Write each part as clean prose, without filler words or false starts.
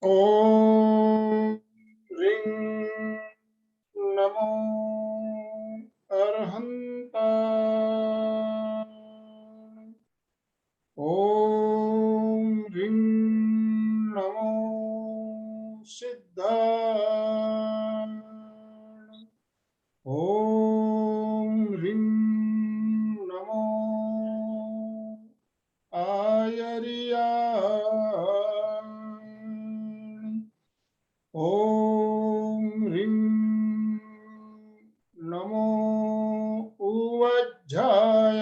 ॐ ह्रीं नमो अर्हन्ताय। ॐ ह्रीं नमो सिद्धाय। ॐ ह्रीं नमो आयर्याय। ॐ ह्रीं नमो उवज्झाय।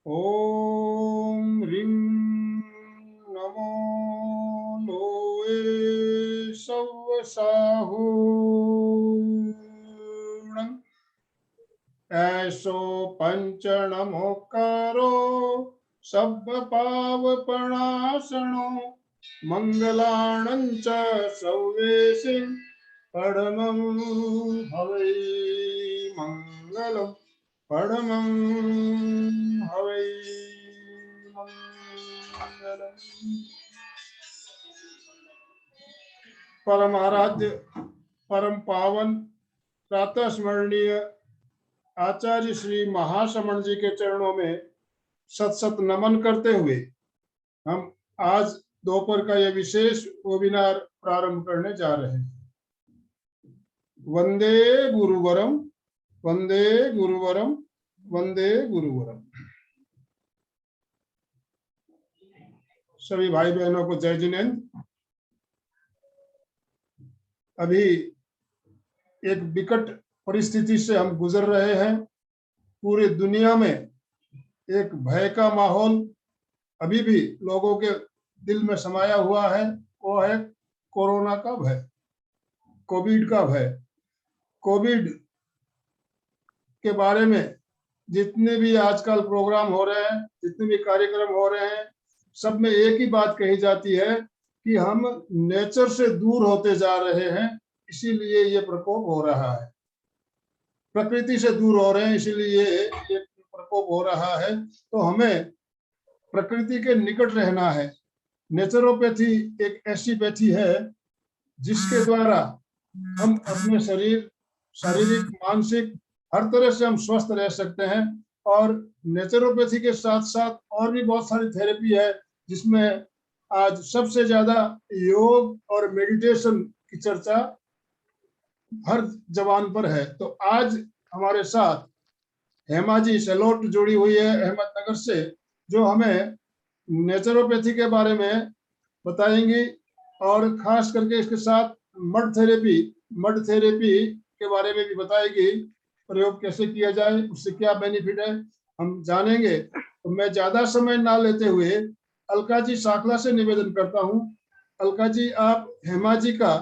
ॐ ह्रीं नमो लोये सव्वसाहूर्ण। ऐसो पंचनमोकारो सब्बपावपणासनो मंगलाणं च सव्वेसिं परमं हवै मंगलम् परमं हवै मंगलम्। परम आराध्य परम पावन प्रातः स्मरणीय आचार्य श्री महाश्रमण जी के चरणों में सत सत नमन करते हुए हम आज दोपहर का यह विशेष वेबिनार प्रारंभ करने जा रहे हैं। वंदे गुरुवरम, वंदे गुरुवरम, वंदे गुरुवरम। सभी भाई बहनों को जय जिनेन्द्र। अभी एक विकट परिस्थिति से हम गुजर रहे हैं। पूरी दुनिया में एक भय का माहौल अभी भी लोगों के दिल में समाया हुआ है। वो है कोरोना का भय, कोविड का भय। कोविड के बारे में जितने भी आजकल प्रोग्राम हो रहे हैं, जितने भी कार्यक्रम हो रहे हैं, सब में एक ही बात कही जाती है कि हम नेचर से दूर होते जा रहे हैं, इसीलिए ये प्रकोप हो रहा है। प्रकृति से दूर हो रहे हैं, इसीलिए ये प्रकोप हो रहा है। तो हमें प्रकृति के निकट रहना है। नेचुरोपैथी एक ऐसी पैथी है जिसके द्वारा हम अपने शरीर, शारीरिक, मानसिक हर तरह से हम स्वस्थ रह सकते हैं। और नेचुरोपैथी के साथ साथ और भी बहुत सारी थेरेपी है, जिसमें आज सबसे ज्यादा योग और मेडिटेशन की चर्चा हर जबान पर है। तो आज हमारे साथ हेमा जी सेलोट जुड़ी हुई है अहमदनगर से, जो हमें नेचुरोपैथी के बारे में बताएंगी और खास करके इसके साथ मड थेरेपी के बारे में भी बताएगी। प्रयोग कैसे किया जाए, उससे क्या बेनिफिट है, हम जानेंगे। तो मैं ज्यादा समय ना लेते हुए अलका जी साकला से निवेदन करता हूँ। अलका जी, आप हेमा जी का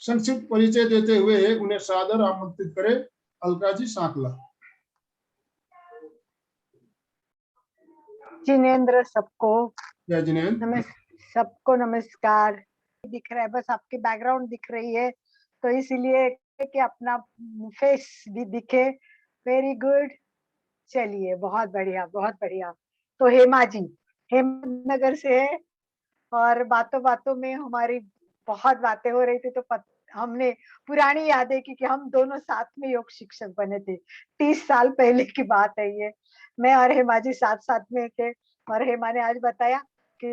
संक्षिप्त परिचय देते हुए उन्हें सादर आमंत्रित करें। अलका जी साकला। जिनेन्द्र सबको जय जिनेन्द्र। सबको नमस्कार। दिख रहा है, बस आपकी बैकग्राउंड दिख रही है, तो इसीलिए कि अपना फेस भी दिखे। वेरी गुड, चलिए बहुत बढ़िया बहुत बढ़िया। तो हेमा जी हेमनगर से है और बातों बातों में हमारी बहुत बातें हो रही थी, तो हमने पुरानी यादें की कि हम दोनों साथ में योग शिक्षक बने थे। 30 साल पहले की बात है ये। मैं और हेमा जी साथ साथ में थे और हेमा ने आज बताया कि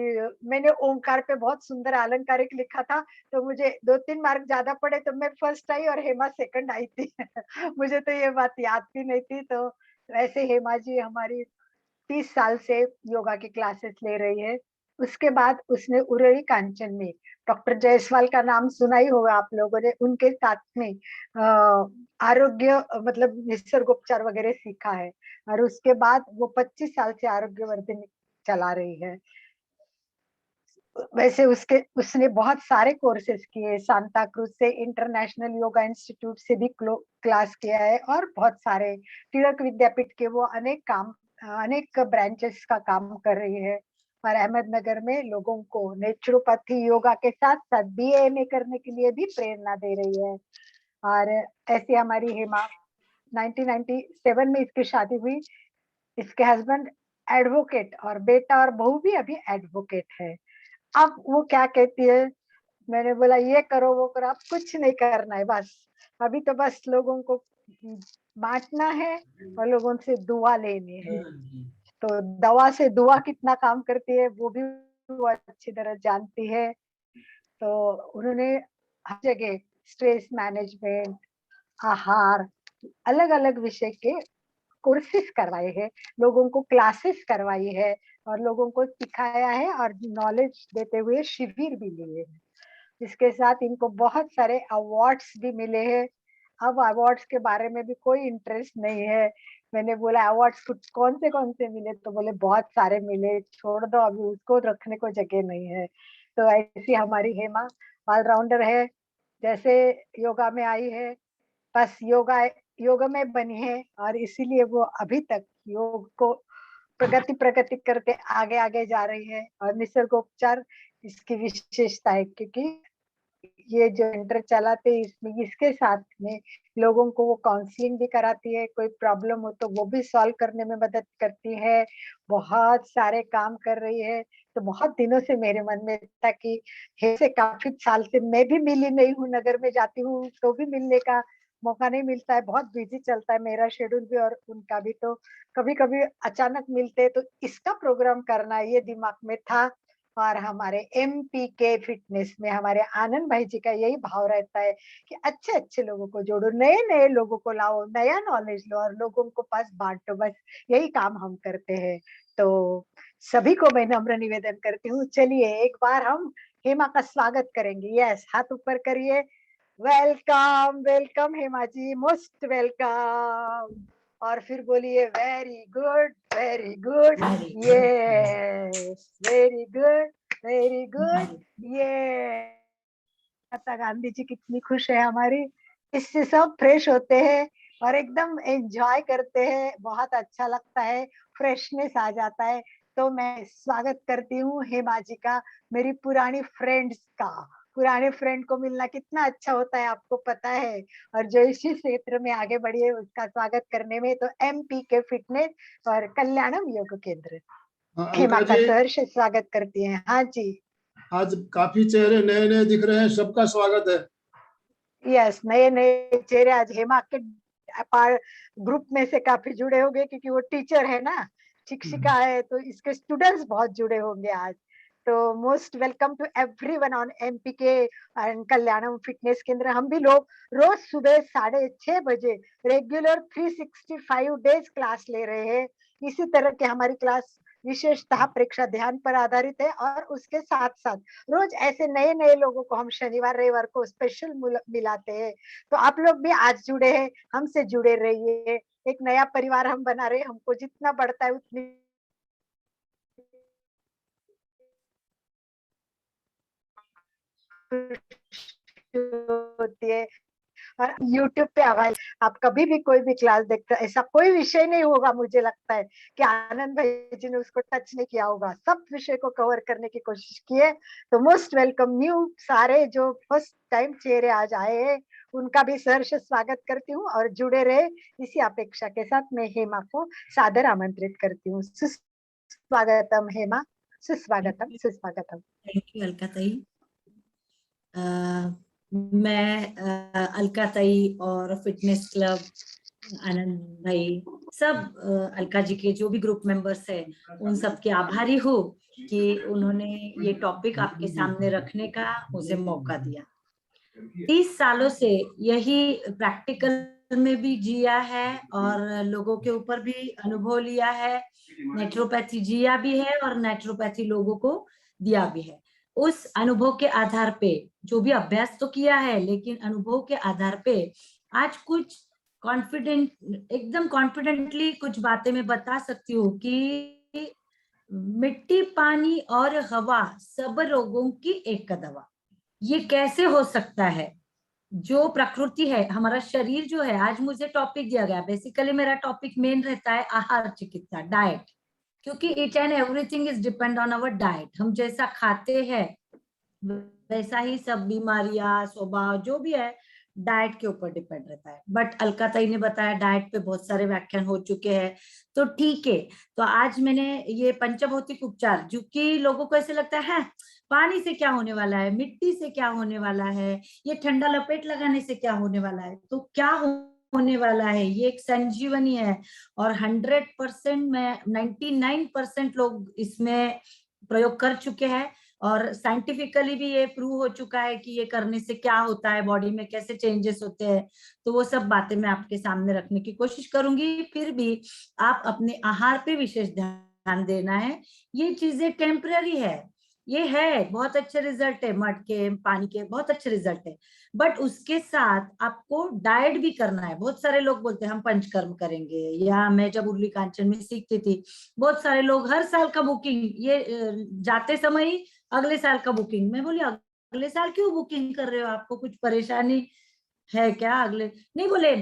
मैंने ओंकार पे बहुत सुंदर अलंकारिक लिखा था, तो मुझे 2-3 मार्क ज्यादा पड़े, तो मैं फर्स्ट आई और हेमा सेकंड आई थी। मुझे तो ये बात याद भी नहीं थी। तो वैसे हेमा जी हमारी 30 साल से योगा की क्लासेस ले रही है। उसके बाद उसने उरई कांचन में डॉक्टर जायसवाल का नाम सुना ही होगा आप लोगों ने, उनके साथ में आरोग्य मतलब निसर्गोपचार वगैरह सीखा है। और उसके बाद वो 25 साल से आरोग्यवर्धिनी चला रही है। वैसे उसने बहुत सारे कोर्सेज किए, सांता क्रूज से इंटरनेशनल योगा इंस्टीट्यूट से भी क्लास किया है और बहुत सारे तिलक विद्यापीठ के वो अनेक ब्रांचेस का काम कर रही है। और अहमदनगर में लोगों को नेचुरोपैथी योगा के साथ साथ BA करने के लिए भी प्रेरणा दे रही है। और ऐसे हमारी हेमा 1997 में इसकी शादी हुई। इसके हस्बैंड एडवोकेट और बेटा और बहू भी अभी एडवोकेट है। अब वो क्या कहती है, मैंने बोला ये करो वो करो, अब कुछ नहीं करना है बस, अभी तो बस लोगों को बांटना है और लोगों से दुआ लेनी है। तो दवा से दुआ कितना काम करती है वो भी वो अच्छी तरह जानती है। तो उन्होंने हर जगह स्ट्रेस मैनेजमेंट, आहार, अलग अलग विषय के कोर्सेज करवाए हैं, लोगों को क्लासेस करवाई है और लोगों को सिखाया है और नॉलेज देते हुए शिविर भी लिए हैं। इसके साथ इनको बहुत सारे अवार्ड्स भी मिले हैं। अब अवार्ड्स के बारे में भी कोई इंटरेस्ट नहीं है। मैंने बोला अवार्ड्स कुछ कौन से मिले, तो बोले बहुत सारे मिले, छोड़ दो अभी उसको रखने को जगह नहीं है। तो ऐसी हमारी हेमा ऑलराउंडर है। जैसे योगा में आई है, बस योग में बनी है और इसीलिए वो अभी तक योग को प्रगति प्रगति करके आगे आगे जा रही है। और निसर्गोपचार इसकी विशेषता है, क्योंकि ये जो सेंटर चलाते हैं इसमें इसके साथ में लोगों को वो काउंसलिंग भी कराती है, कोई प्रॉब्लम हो तो वो भी सॉल्व करने में मदद करती है, बहुत सारे काम कर रही है। तो बहुत दिनों से मेरे मन में था कि हे से काफी साल से मैं भी मिली नहीं हूँ, नगर में जाती हूँ तो भी मिलने का मौका नहीं मिलता है, बहुत बिजी चलता है मेरा शेड्यूल भी और उनका भी। तो कभी कभी अचानक मिलते हैं, तो इसका प्रोग्राम करना ये दिमाग में था। और हमारे एमपीके फिटनेस में हमारे आनंद भाई जी का यही भाव रहता है कि अच्छे अच्छे लोगों को जोड़ो, नए नए लोगों को लाओ, नया नॉलेज लो और लोगों को पास बांटो, बस यही काम हम करते हैं। तो सभी को मैं नम्र निवेदन करती हूँ, चलिए एक बार हम हेमा का स्वागत करेंगे। यस, हाथ ऊपर करिए। Welcome welcome Hema ji, most welcome. और फिर बोलिए very good very good. Yes, very good very good. ये माता गांधी जी कितनी खुश है हमारी, इससे सब फ्रेश होते हैं और एकदम एंजॉय करते हैं, बहुत अच्छा लगता है, फ्रेशनेस आ जाता है। तो मैं स्वागत करती हूँ हेमा जी का, मेरी पुरानी फ्रेंड्स का। पुराने फ्रेंड को मिलना कितना अच्छा होता है आपको पता है। और जो इसी क्षेत्र में आगे बढ़ी है उसका स्वागत करने में तो एमपी के फिटनेस और कल्याणम योग केंद्र हाँ, हेमा अलका का जी, सहर्ष स्वागत करती हैं। हाँ जी। आज काफी चेहरे नए नए दिख रहे हैं, सबका स्वागत है। यस, नए नए चेहरे आज हेमा के ग्रुप में से काफी जुड़े होंगे, क्योंकि वो टीचर है ना, शिक्षिका है, तो इसके स्टूडेंट्स बहुत जुड़े होंगे आज। तो most welcome to everyone on MPK and Kalyanam fitness Kendra. हम भी लोग रोज सुबह 6:30 बजे रेगुलर 365 डेज क्लास ले रहे हैं। इसी तरह के हमारी क्लास विशेषतः परीक्षा ध्यान पर आधारित है और उसके साथ साथ रोज ऐसे नए नए लोगों को हम शनिवार रविवार को स्पेशल मिलाते हैं। तो आप लोग भी आज जुड़े हैं, हमसे जुड़े रहिए। एक नया परिवार हम बना रहे हैं, हमको जितना बढ़ता है उतनी होती है। और यूट्यूब पे अवेल, आप कभी भी कोई भी क्लास देखते हैं, ऐसा कोई विषय नहीं होगा मुझे लगता है कि आनंद भाई जी ने उसको टच नहीं किया होगा, सब विषय को कवर करने की कोशिश की है। तो मोस्ट वेलकम न्यू सारे जो फर्स्ट टाइम चेहरे आज आए हैं, उनका भी सहर्ष स्वागत करती हूँ और जुड़े रहे इसी अपेक्षा के साथ मैं हेमा को सादर आमंत्रित करती हूँ। सुस्वागतम हेमा, सुस्वागतम सुस्वागतम। थैंक यू अलका ताई। मैं अलका ताई और फिटनेस क्लब आनंद भाई सब अलका जी के जो भी ग्रुप मेंबर्स है उन सब के आभारी हूँ कि उन्होंने ये टॉपिक आपके सामने रखने का मुझे मौका दिया। 30 सालों से यही प्रैक्टिकल में भी जिया है और लोगों के ऊपर भी अनुभव लिया है, नेचुरोपैथी जिया भी है और नेचुरोपैथी लोगों को दिया भी है। उस अनुभव के आधार पे जो भी अभ्यास तो किया है, लेकिन अनुभव के आधार पे आज कुछ एकदम कॉन्फिडेंटली कुछ बातें मैं बता सकती हूँ कि मिट्टी, पानी और हवा सब रोगों की एक दवा। ये कैसे हो सकता है? जो प्रकृति है, हमारा शरीर जो है, आज मुझे टॉपिक दिया गया, बेसिकली मेरा टॉपिक मेन रहता है आहार चिकित्सा, डाइट, क्योंकि each and everything is depend on our diet. हम जैसा खाते हैं वैसा ही सब बीमारियां, स्वभाव जो भी है डाइट के ऊपर डिपेंड रहता है। बट अलका ताई ने बताया डाइट पे बहुत सारे व्याख्यान हो चुके हैं, तो ठीक है। तो आज मैंने ये पंचभौतिक उपचार, जो कि लोगों को ऐसे लगता है पानी से क्या होने वाला है, मिट्टी से क्या होने वाला है, ये ठंडा लपेट लगाने से क्या होने वाला है, तो क्या होने वाला है, ये एक संजीवनी है। और 100% में 99% लोग इसमें प्रयोग कर चुके हैं, और साइंटिफिकली भी ये प्रूव हो चुका है कि ये करने से क्या होता है, बॉडी में कैसे चेंजेस होते हैं। तो वो सब बातें मैं आपके सामने रखने की कोशिश करूंगी। फिर भी आप अपने आहार पे विशेष ध्यान देना है। ये चीजें टेम्पररी है, ये है बहुत अच्छे रिजल्ट है, मड के पानी के बहुत अच्छे रिजल्ट है, बट उसके साथ आपको डाइट भी करना है। बहुत सारे लोग बोलते हैं हम पंचकर्म करेंगे, या मैं जब उर्ली कांचन में सीखती थी, बहुत सारे लोग हर साल का बुकिंग, ये जाते समय ही अगले साल का बुकिंग। मैं बोली अगले साल क्यों बुकिंग कर रहे हो, आपको कुछ परेशानी है क्या? अगले नहीं, बोले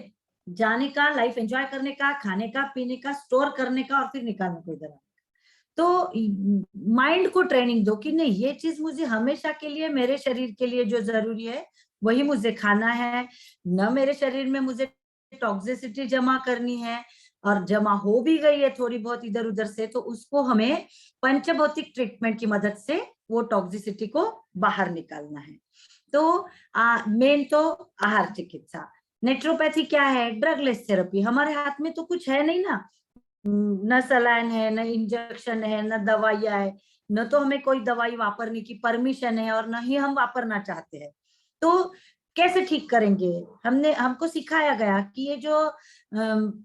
जाने का, लाइफ एंजॉय करने का, खाने का, पीने का, स्टोर करने का, और फिर निकालने को इधर। तो माइंड को ट्रेनिंग दो कि नहीं, ये चीज मुझे हमेशा के लिए, मेरे शरीर के लिए जो जरूरी है वही मुझे खाना है, न मेरे शरीर में मुझे टॉक्सिसिटी जमा करनी है, और जमा हो भी गई है थोड़ी बहुत इधर उधर से, तो उसको हमें पंचभौतिक ट्रीटमेंट की मदद से वो टॉक्सिसिटी को बाहर निकालना है। तो मेन तो आहार चिकित्सा। नेचुरोपैथी क्या है? ड्रगलेस थेरेपी। हमारे हाथ में तो कुछ है नहीं ना, न सलाइन है, न इंजेक्शन है, न दवाइयां है, न तो हमें कोई दवाई वापरने की परमिशन है, और न ही हम वापरना चाहते हैं। तो कैसे ठीक करेंगे? हमको सिखाया गया कि ये जो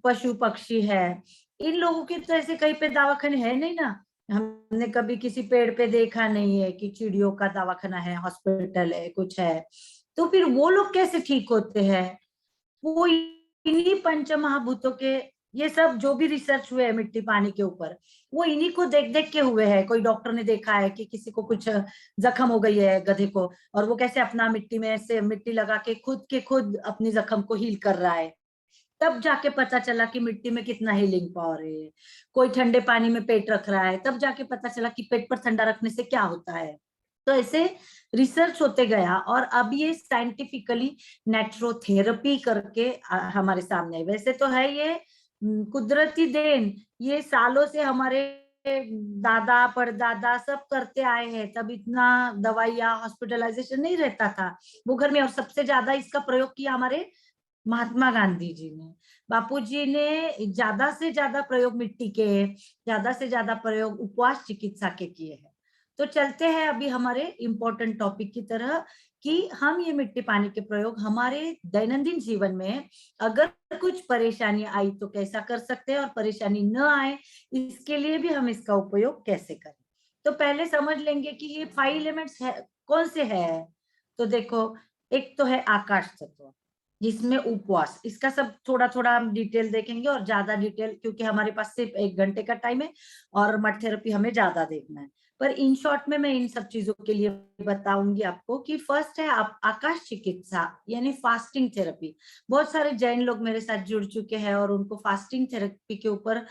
पशु पक्षी है, इन लोगों के तो ऐसे कहीं पे दवाखाने है नहीं ना। हमने कभी किसी पेड़ पे देखा नहीं है कि चिड़ियों का दवाखाना है, हॉस्पिटल है, कुछ है। तो फिर वो लोग कैसे ठीक होते हैं? वो इन्हीं पंच महाभूतों के, ये सब जो भी रिसर्च हुए है मिट्टी पानी के ऊपर, वो इन्हीं को देख देख के हुए हैं। कोई डॉक्टर ने देखा है कि किसी को कुछ जख्म हो गई है गधे को, और वो कैसे अपना मिट्टी में से मिट्टी लगा के खुद अपनी जख्म को हील कर रहा है। तब जाके पता चला कि मिट्टी में कितना हीलिंग पावर है। कोई ठंडे पानी में पेट रख रहा है, तब जाके पता चला कि पेट पर ठंडा रखने से क्या होता है। तो ऐसे रिसर्च होते गया, और अब ये साइंटिफिकली नेचुरोथेरेपी करके हमारे सामने है। वैसे तो है ये कुदरती देन, ये सालों से हमारे दादा परदादा सब करते आए हैं, तब इतना दवाई या हॉस्पिटलाइजेशन नहीं रहता था वो घर में। और सबसे ज्यादा इसका प्रयोग किया हमारे महात्मा गांधी जी ने, बापूजी ने ज्यादा से ज्यादा प्रयोग मिट्टी के, ज्यादा से ज्यादा प्रयोग उपवास चिकित्सा के किए हैं। तो चलते हैं अभी हमारे इम्पोर्टेंट टॉपिक की तरह, कि हम ये मिट्टी पानी के प्रयोग हमारे दैनंदिन जीवन में अगर कुछ परेशानी आई तो कैसा कर सकते हैं, और परेशानी न आए इसके लिए भी हम इसका उपयोग कैसे करें। तो पहले समझ लेंगे कि ये 5 एलिमेंट्स है, कौन से है। तो देखो, एक तो है आकाश तत्व, जिसमें उपवास, इसका सब थोड़ा थोड़ा हम डिटेल देखेंगे, और ज्यादा डिटेल क्योंकि हमारे पास सिर्फ 1 घंटे का टाइम है, और मड थेरेपी हमें ज्यादा देखना है। पर इन शॉर्ट में मैं इन सब चीजों के लिए बताऊंगी आपको कि फर्स्ट है आकाश चिकित्सा, यानी फास्टिंग थेरेपी। बहुत सारे जैन लोग मेरे साथ जुड़ चुके हैं, और उनको फास्टिंग थेरेपी के ऊपर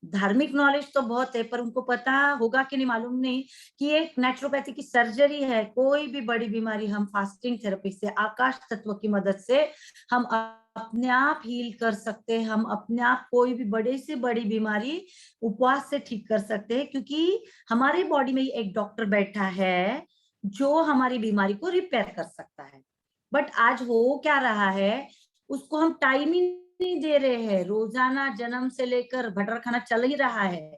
धार्मिक नॉलेज तो बहुत है, पर उनको पता होगा कि नहीं मालूम नहीं कि एक नेचुरोपैथी की सर्जरी है। कोई भी बड़ी बीमारी हम फास्टिंग थेरेपी से, आकाश तत्व की मदद से हम अपने आप हील कर सकते हैं। हम अपने आप कोई भी बड़े से बड़ी बीमारी उपवास से ठीक कर सकते हैं, क्योंकि हमारे बॉडी में एक डॉक्टर बैठा है जो हमारी बीमारी को रिपेयर कर सकता है। बट आज हो क्या रहा है, उसको हम टाइम ही नहीं दे रहे हैं। रोजाना जन्म से लेकर बटर खाना चल ही रहा है,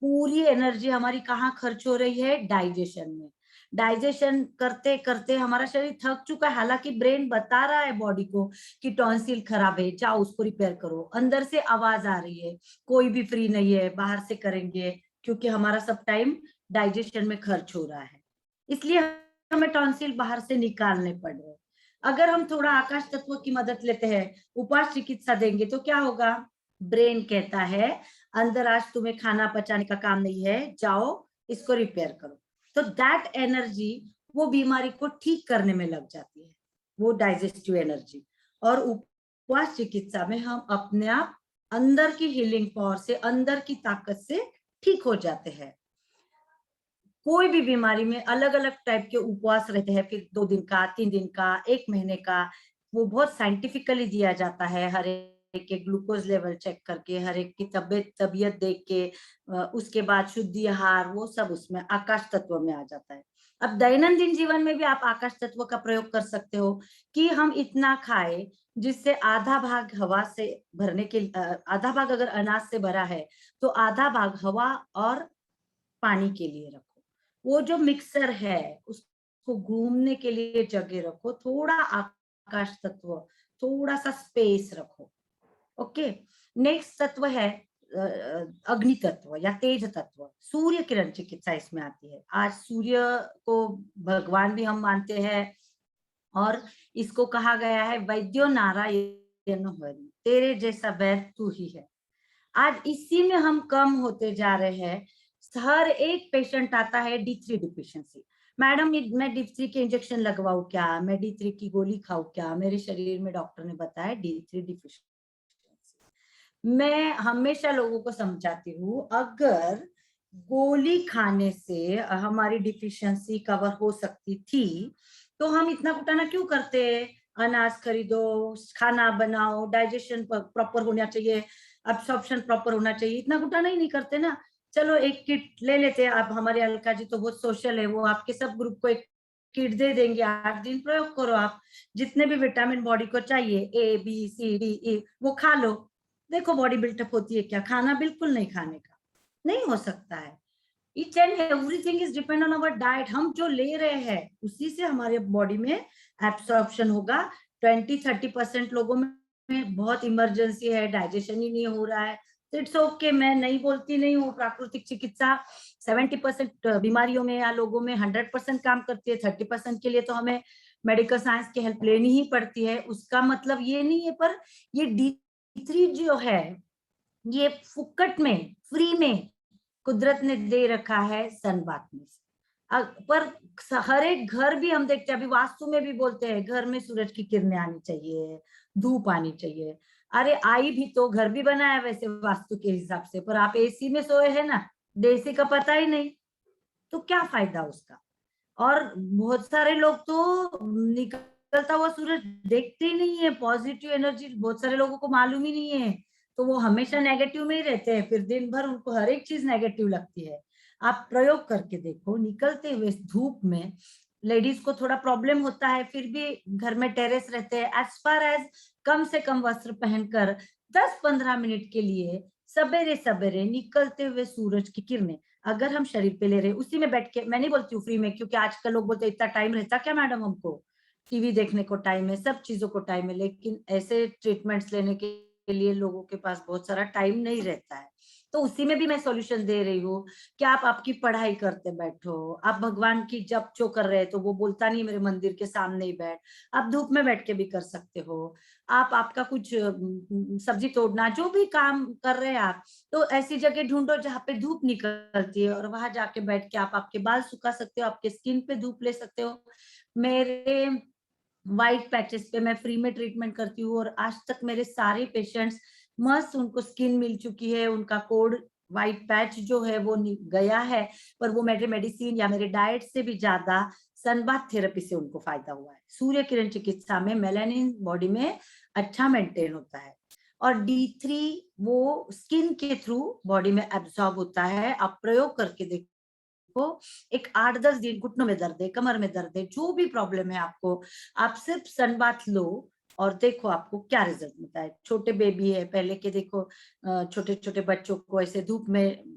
पूरी एनर्जी हमारी कहाँ खर्च हो रही है? डाइजेशन में। डाइजेशन करते करते हमारा शरीर थक चुका है। हालांकि ब्रेन बता रहा है बॉडी को कि टॉन्सिल खराब है, जाओ उसको रिपेयर करो, अंदर से आवाज आ रही है कोई भी फ्री नहीं है, बाहर से करेंगे, क्योंकि हमारा सब टाइम डाइजेशन में खर्च हो रहा है, इसलिए हमें टॉन्सिल बाहर से निकालने पड़ रहे हैं। अगर हम थोड़ा आकाश तत्व की मदद लेते हैं, उपवास चिकित्सा देंगे, तो क्या होगा? ब्रेन कहता है अंदर आज तुम्हें खाना पचाने का काम नहीं है, जाओ इसको रिपेयर करो। तो दैट एनर्जी वो बीमारी को ठीक करने में लग जाती है, वो डाइजेस्टिव एनर्जी। और उपवास चिकित्सा में हम अपने आप अंदर की हीलिंग पावर से, अंदर की ताकत से ठीक हो जाते हैं। कोई भी बीमारी में अलग अलग टाइप के उपवास रहते हैं, फिर 2 दिन का, 3 दिन का, 1 महीने का, वो बहुत साइंटिफिकली दिया जाता है। हर एक के ग्लूकोज लेवल चेक करके, हर एक की तबीयत देख के, उसके बाद शुद्ध आहार, वो सब उसमें आकाश तत्व में आ जाता है। अब दैनंदिन जीवन में भी आप आकाश तत्व का प्रयोग कर सकते हो कि हम इतना खाए जिससे आधा भाग हवा से भरने के आधा भाग अगर अनाज से भरा है तो आधा भाग हवा और पानी के लिए रखो। वो जो मिक्सर है उसको घूमने के लिए जगह रखो, थोड़ा आकाश तत्व, थोड़ा सा स्पेस रखो। ओके, नेक्स्ट तत्व है अग्नि तत्व या तेज तत्व। सूर्य किरण चिकित्सा इसमें आती है। आज सूर्य को भगवान भी हम मानते हैं और इसको कहा गया है वैद्यो नारायण हरि, तेरे जैसा वैद्य तू ही है। आज इसी में हम कम होते जा रहे हैं। हर एक पेशेंट आता है D3 डिफिशियंसी, मैडम मैं D3 के इंजेक्शन लगवाऊं क्या, मैं D3 की गोली खाऊं क्या, मेरे शरीर में डॉक्टर ने बताया D3 डिफिशियंसी। मैं हमेशा लोगों को समझाती हूँ, अगर गोली खाने से हमारी डिफिशियंसी कवर हो सकती थी तो हम इतना घुटाना क्यों करते? अनाज खरीदो, खाना बनाओ, डाइजेशन प्रॉपर होना चाहिए, अब्सॉर्प्शन प्रॉपर होना चाहिए, इतना घुटाना ही नहीं करते ना। चलो एक किट ले लेते हैं। अब हमारे अलका जी तो बहुत सोशल है, वो आपके सब ग्रुप को एक किट दे देंगे, 8 दिन प्रयोग करो आप, जितने भी विटामिन बॉडी को चाहिए ABCDE वो खा लो, देखो बॉडी बिल्टअप होती है क्या। खाना बिल्कुल नहीं खाने का, नहीं हो सकता है। Each and everything is depend on our diet। हम जो ले रहे हैं उसी से हमारे बॉडी में एब्सॉर्प्शन होगा। 20-30% लोगों में बहुत इमरजेंसी है, डाइजेशन ही नहीं हो रहा है, तो इट्स ओके। मैं नहीं बोलती नहीं हूँ, प्राकृतिक चिकित्सा 70% बीमारियों में या लोगों में 100% काम करती है। 30% के लिए तो हमें मेडिकल साइंस की हेल्प लेनी ही पड़ती है। उसका मतलब ये नहीं है, पर ये D3 जो है ये फुकट में, फ्री में कुदरत ने दे रखा है सनबाथ में। पर हर एक घर भी हम देखते हैं, अभी वास्तु में भी बोलते हैं घर में सूरज की किरणें आनी चाहिए, धूप आनी चाहिए। अरे आई भी तो, घर भी बनाया वैसे वास्तु के हिसाब से, पर आप AC में सोए है ना, देसी का पता ही नहीं, तो क्या फायदा उसका। और बहुत सारे लोग तो निकलता हुआ सूरज देखते ही नहीं है, पॉजिटिव एनर्जी बहुत सारे लोगों को मालूम ही नहीं है, तो वो हमेशा नेगेटिव में ही रहते हैं, फिर दिन भर उनको हर एक चीज नेगेटिव लगती है। आप प्रयोग करके देखो, निकलते हुए धूप में लेडीज को थोड़ा प्रॉब्लम होता है, फिर भी घर में टेरेस रहते हैं, एज फार एज कम से कम वस्त्र पहनकर 10-15 मिनट के लिए सवेरे सवेरे निकलते हुए सूरज की किरणें अगर हम शरीर पे ले रहे, उसी में बैठ के, मैं नहीं बोलती हूँ फ्री में, क्योंकि आजकल लोग बोलते इतना टाइम रहता क्या मैडम, हमको टीवी देखने को टाइम है, सब चीजों को टाइम है, लेकिन ऐसे ट्रीटमेंट्स लेने के लिए लोगों के पास बहुत सारा टाइम नहीं रहता है। तो उसी में भी मैं सॉल्यूशन दे रही हूँ कि आप आपकी पढ़ाई करते बैठो, आप भगवान की जप जो कर रहे हैं, तो वो बोलता नहीं मेरे मंदिर के सामने ही बैठ, आप धूप में बैठ के भी कर सकते हो। आप आपका कुछ सब्जी तोड़ना, जो भी काम कर रहे हैं आप, तो ऐसी जगह ढूंढो जहाँ पे धूप निकलती है और वहां जाके बैठ के आप आपके बाल सुखा सकते हो, आपके स्किन पे धूप ले सकते हो। मेरे व्हाइट पैचेस पे मैं फ्री में ट्रीटमेंट करती हूँ और आज तक मेरे सारे पेशेंट्स मस्त, उनको स्किन मिल चुकी है, उनका कोड व्हाइट पैच जो है वो गया है, पर वो मेरे मेडिसिन या मेरे डाइट से भी ज्यादा सनबाथ थेरेपी से उनको फायदा हुआ है। सूर्य किरण चिकित्सा में मेलानिन बॉडी में अच्छा मेंटेन होता है और D3 वो स्किन के थ्रू बॉडी में एब्सॉर्ब होता है। आप प्रयोग करके देखो, एक 8-10 दिन घुटनों में दर्द है, कमर में दर्द है, जो भी प्रॉब्लम है आपको, आप सिर्फ सनबाथ लो और देखो आपको क्या रिजल्ट मिलता है। छोटे बेबी है, पहले के देखो छोटे छोटे बच्चों को ऐसे धूप में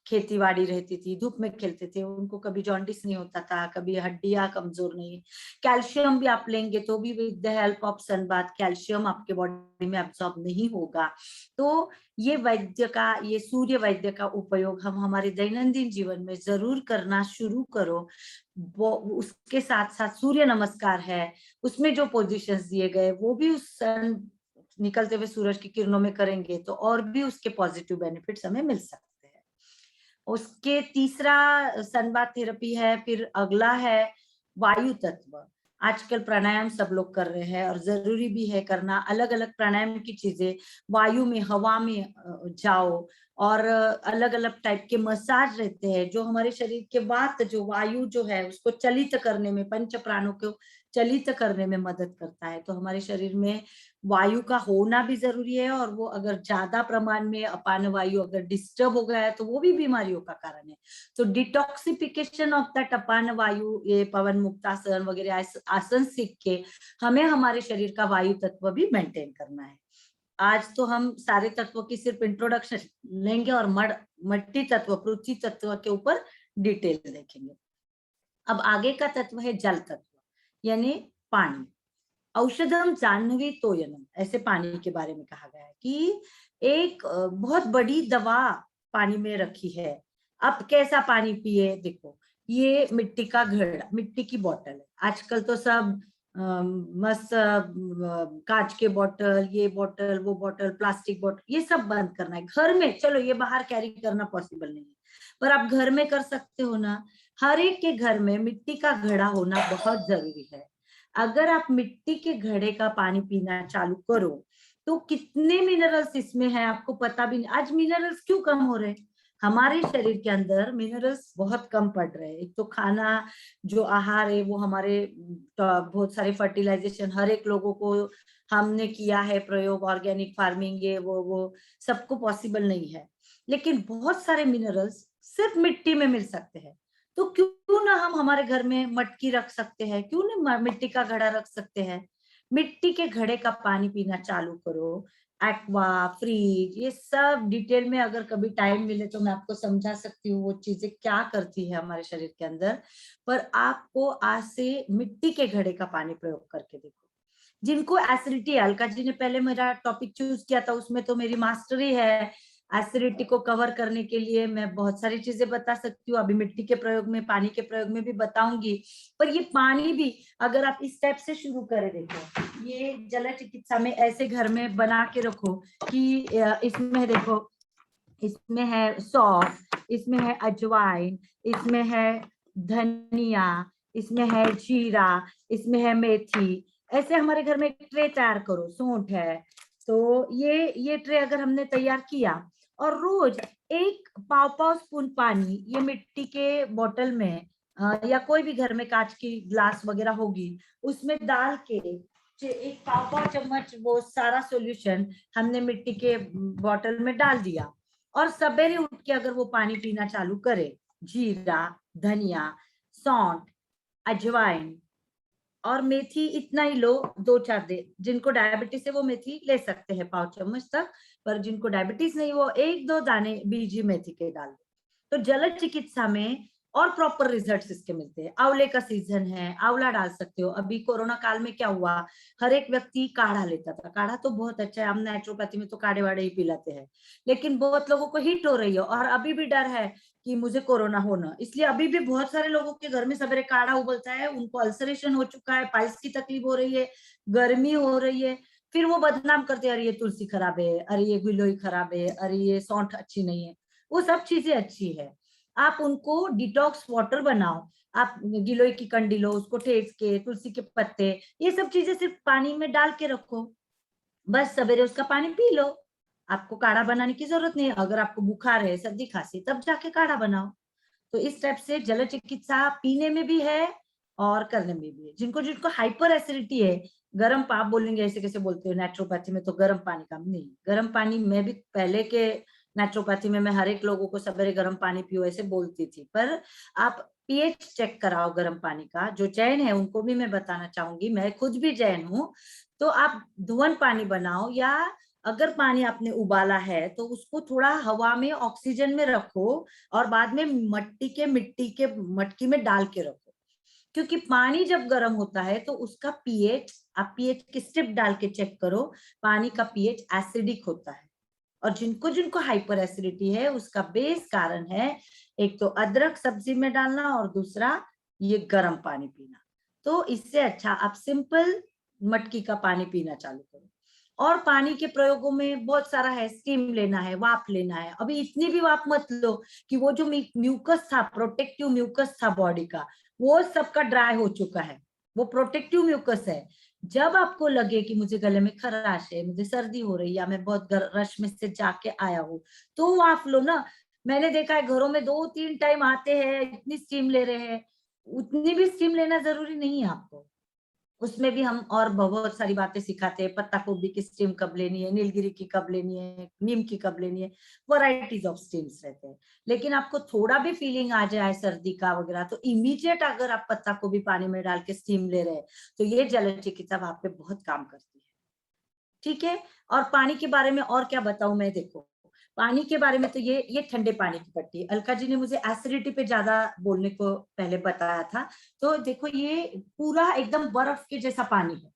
खेती बाड़ी रहती थी, धूप में खेलते थे, उनको कभी जॉन्डिस नहीं होता था, कभी हड्डियां कमजोर नहीं। कैल्शियम भी आप लेंगे तो भी with the help of sunbath calcium आपके बॉडी में एब्सॉर्ब नहीं होगा। तो ये वैद्य का, ये सूर्य वैद्य का उपयोग हम हमारे दैनंदिन जीवन में जरूर करना शुरू करो। वो उसके साथ साथ सूर्य नमस्कार है, उसमें जो पोजीशंस दिए गए वो भी उस सन निकलते हुए सूरज की किरणों में करेंगे तो और भी उसके पॉजिटिव बेनिफिट्स हमें मिल सकते हैं। उसके तीसरा सनबाथ थेरेपी है। फिर अगला है वायु तत्व। आजकल प्राणायाम सब लोग कर रहे हैं और जरूरी भी है करना, अलग अलग प्राणायाम की चीजें, वायु में, हवा में जाओ, और अलग अलग टाइप के मसाज रहते हैं जो हमारे शरीर के वात जो वायु जो है उसको चलित करने में, पंच प्राणों को चलित करने में मदद करता है। तो हमारे शरीर में वायु का होना भी जरूरी है, और वो अगर ज्यादा प्रमाण में अपान वायु अगर डिस्टर्ब हो गया है तो वो भी बीमारियों का कारण है। तो डिटॉक्सिफिकेशन ऑफ दैट अपान वायु, ये पवन मुक्तासन वगैरह आसन सीख के हमें हमारे शरीर का वायु तत्व भी मेंटेन करना है। आज तो हम सारे तत्वों की सिर्फ इंट्रोडक्शन लेंगे और मट्टी तत्व, पृथ्वी तत्व के ऊपर डिटेल देखेंगे। अब आगे का तत्व है जल तत्व, यानी पानी। औषधम जाह्नवी तोयनम, ऐसे पानी के बारे में कहा गया है कि एक बहुत बड़ी दवा पानी में रखी है। अब कैसा पानी पिए? देखो, ये मिट्टी का घड़ा, मिट्टी की बोतल है। आजकल तो सब मस्त कांच के बोतल, ये बोतल, वो बोतल, प्लास्टिक बोतल, ये सब बंद करना है घर में। चलो ये बाहर कैरी करना पॉसिबल नहीं है, पर आप घर में कर सकते हो ना। हर एक के घर में मिट्टी का घड़ा होना बहुत जरूरी है। अगर आप मिट्टी के घड़े का पानी पीना चालू करो तो कितने मिनरल्स इसमें है आपको पता भी नहीं। आज मिनरल्स क्यों कम हो रहे हैं? हमारे शरीर के अंदर मिनरल्स बहुत कम पड़ रहे हैं। एक तो खाना जो आहार है वो हमारे बहुत सारे फर्टिलाइजेशन हर एक लोगों को हमने किया है प्रयोग, ऑर्गेनिक फार्मिंग, ये वो सबको पॉसिबल नहीं है। लेकिन बहुत सारे मिनरल्स सिर्फ मिट्टी में मिल सकते हैं। तो क्यों ना हम हमारे घर में मटकी रख सकते हैं, क्यों ना मिट्टी का घड़ा रख सकते हैं। मिट्टी के घड़े का पानी पीना चालू करो। एक्वा, फ्रीज, ये सब डिटेल में अगर कभी टाइम मिले तो मैं आपको समझा सकती हूँ वो चीजें क्या करती है हमारे शरीर के अंदर। पर आपको आज से मिट्टी के घड़े का पानी प्रयोग करके देखो। जिनको एसिडिटी है, अलका जी ने पहले मेरा टॉपिक चूज किया था, उसमें तो मेरी मास्टरी है। एसिडिटी को कवर करने के लिए मैं बहुत सारी चीजें बता सकती हूँ, अभी मिट्टी के प्रयोग में, पानी के प्रयोग में भी बताऊंगी। पर ये पानी भी अगर आप इस टाइप से शुरू करें, देखो ये जल चिकित्सा में ऐसे घर में बना के रखो कि इसमें देखो, इसमें है सौंफ, इसमें है अजवाइन, इसमें है धनिया, इसमें है जीरा, इसमें है मेथी। ऐसे हमारे घर में एक ट्रे तैयार करो, सौंठ है तो ये ट्रे अगर हमने तैयार किया और रोज एक पाव स्पून पानी ये मिट्टी के बोतल में या कोई भी घर में कांच की ग्लास वगैरह होगी उसमें डाल के एक पाव चम्मच वो सारा सॉल्यूशन हमने मिट्टी के बोतल में डाल दिया और सवेरे उठ के अगर वो पानी पीना चालू करे, जीरा, धनिया, सौंठ, अजवाइन और मेथी इतना ही लो, 2-4 दे। जिनको डायबिटीज है वो मेथी ले सकते हैं पाव चम्मच तक, पर जिनको डायबिटीज नहीं वो 1-2 दाने बीजी मेथी के डाल दो। तो जल चिकित्सा में और प्रॉपर रिजल्ट्स इसके मिलते हैं। आंवले का सीजन है, आंवला डाल सकते हो। अभी कोरोना काल में क्या हुआ, हर एक व्यक्ति काढ़ा लेता था। काढ़ा तो बहुत अच्छा है, हम नेचुरोपैथी में तो काढ़े वाड़े ही पिलाते हैं, लेकिन बहुत लोगों को हिट हो रही है और अभी भी डर है कि मुझे कोरोना होना, इसलिए अभी भी बहुत सारे लोगों के घर में सवेरे काढ़ा उबलता है। उनको अल्सरेशन हो चुका है, पाइल्स की तकलीफ हो रही है, गर्मी हो रही है, फिर वो बदनाम करते हैं, अरे ये तुलसी खराब है, अरे ये गिलोय खराब है, अरे ये सौंठ अच्छी नहीं है। वो सब चीजें अच्छी है। आप उनको डिटॉक्स वाटर बनाओ, आप गिलोय की कंडी लो, उसको ठेस के, तुलसी के पत्ते, ये सब चीजें सिर्फ पानी में डाल के रखो, बस सवेरे उसका पानी पी लो। आपको काढ़ा बनाने की जरूरत नहीं है। अगर आपको बुखार है, सर्दी खांसी, तब जाके काढ़ा बनाओ। तो इस टाइप से जल चिकित्सा पीने में भी है और करने में भी है। जिनको जिनको हाइपर एसिडिटी है, गर्म आप बोलेंगे ऐसे कैसे बोलते हो, नेचुरोपैथी में तो गर्म पानी का नहीं। गर्म पानी में भी पहले के नेचुरोपैथी में मैं हर एक लोगों को सवेरे गर्म पानी पियो ऐसे बोलती थी, पर आप पीएच चेक कराओ गर्म पानी का। जो जैन है उनको भी मैं बताना चाहूंगी, मैं खुद भी जैन हूँ, तो आप धुवन पानी बनाओ, या अगर पानी आपने उबाला है तो उसको थोड़ा हवा में ऑक्सीजन में रखो और बाद में मिट्टी के मटकी में डाल के रखो। क्योंकि पानी जब गर्म होता है तो उसका पीएच, आप पीएच की स्ट्रिप डाल के चेक करो, पानी का पीएच एसिडिक होता है। और जिनको जिनको हाइपर एसिडिटी है उसका बेस कारण है, एक तो अदरक सब्जी में डालना और दूसरा ये गर्म पानी पीना। तो इससे अच्छा आप सिंपल मटकी का पानी पीना चालू करो। और पानी के प्रयोगों में बहुत सारा है, स्टीम लेना है, वाफ लेना है। अभी इतनी भी वाफ मत लो कि वो जो म्यूकस था, प्रोटेक्टिव म्यूकस था बॉडी का, वो सबका ड्राई हो चुका है। वो प्रोटेक्टिव म्यूकस है, जब आपको लगे कि मुझे गले में खराश है, मुझे सर्दी हो रही है, या मैं बहुत रश में से जाके आया हूँ, तो आप लो ना। मैंने देखा है घरों में 2-3 टाइम आते हैं, इतनी स्टीम ले रहे हैं। उतनी भी स्टीम लेना जरूरी नहीं है आपको। उसमें भी हम और बहुत सारी बातें सिखाते हैं, पत्ता गोभी की स्टीम कब लेनी है, नीलगिरी की कब लेनी है, नीम की कब लेनी है, वैरायटीज ऑफ स्टीम्स रहते हैं। लेकिन आपको थोड़ा भी फीलिंग आ जाए सर्दी का वगैरह, तो इमीडिएट अगर आप पत्ता गोभी पानी में डाल के स्टीम ले रहे हैं, तो ये जल चिकित्सा वहां पे बहुत काम करती है। ठीक है। और पानी के बारे में और क्या बताऊं मैं, देखो पानी के बारे में तो ये ठंडे पानी की पट्टी। अलका जी ने मुझे एसिडिटी पे ज्यादा बोलने को पहले बताया था, तो देखो ये पूरा एकदम बर्फ के जैसा पानी है।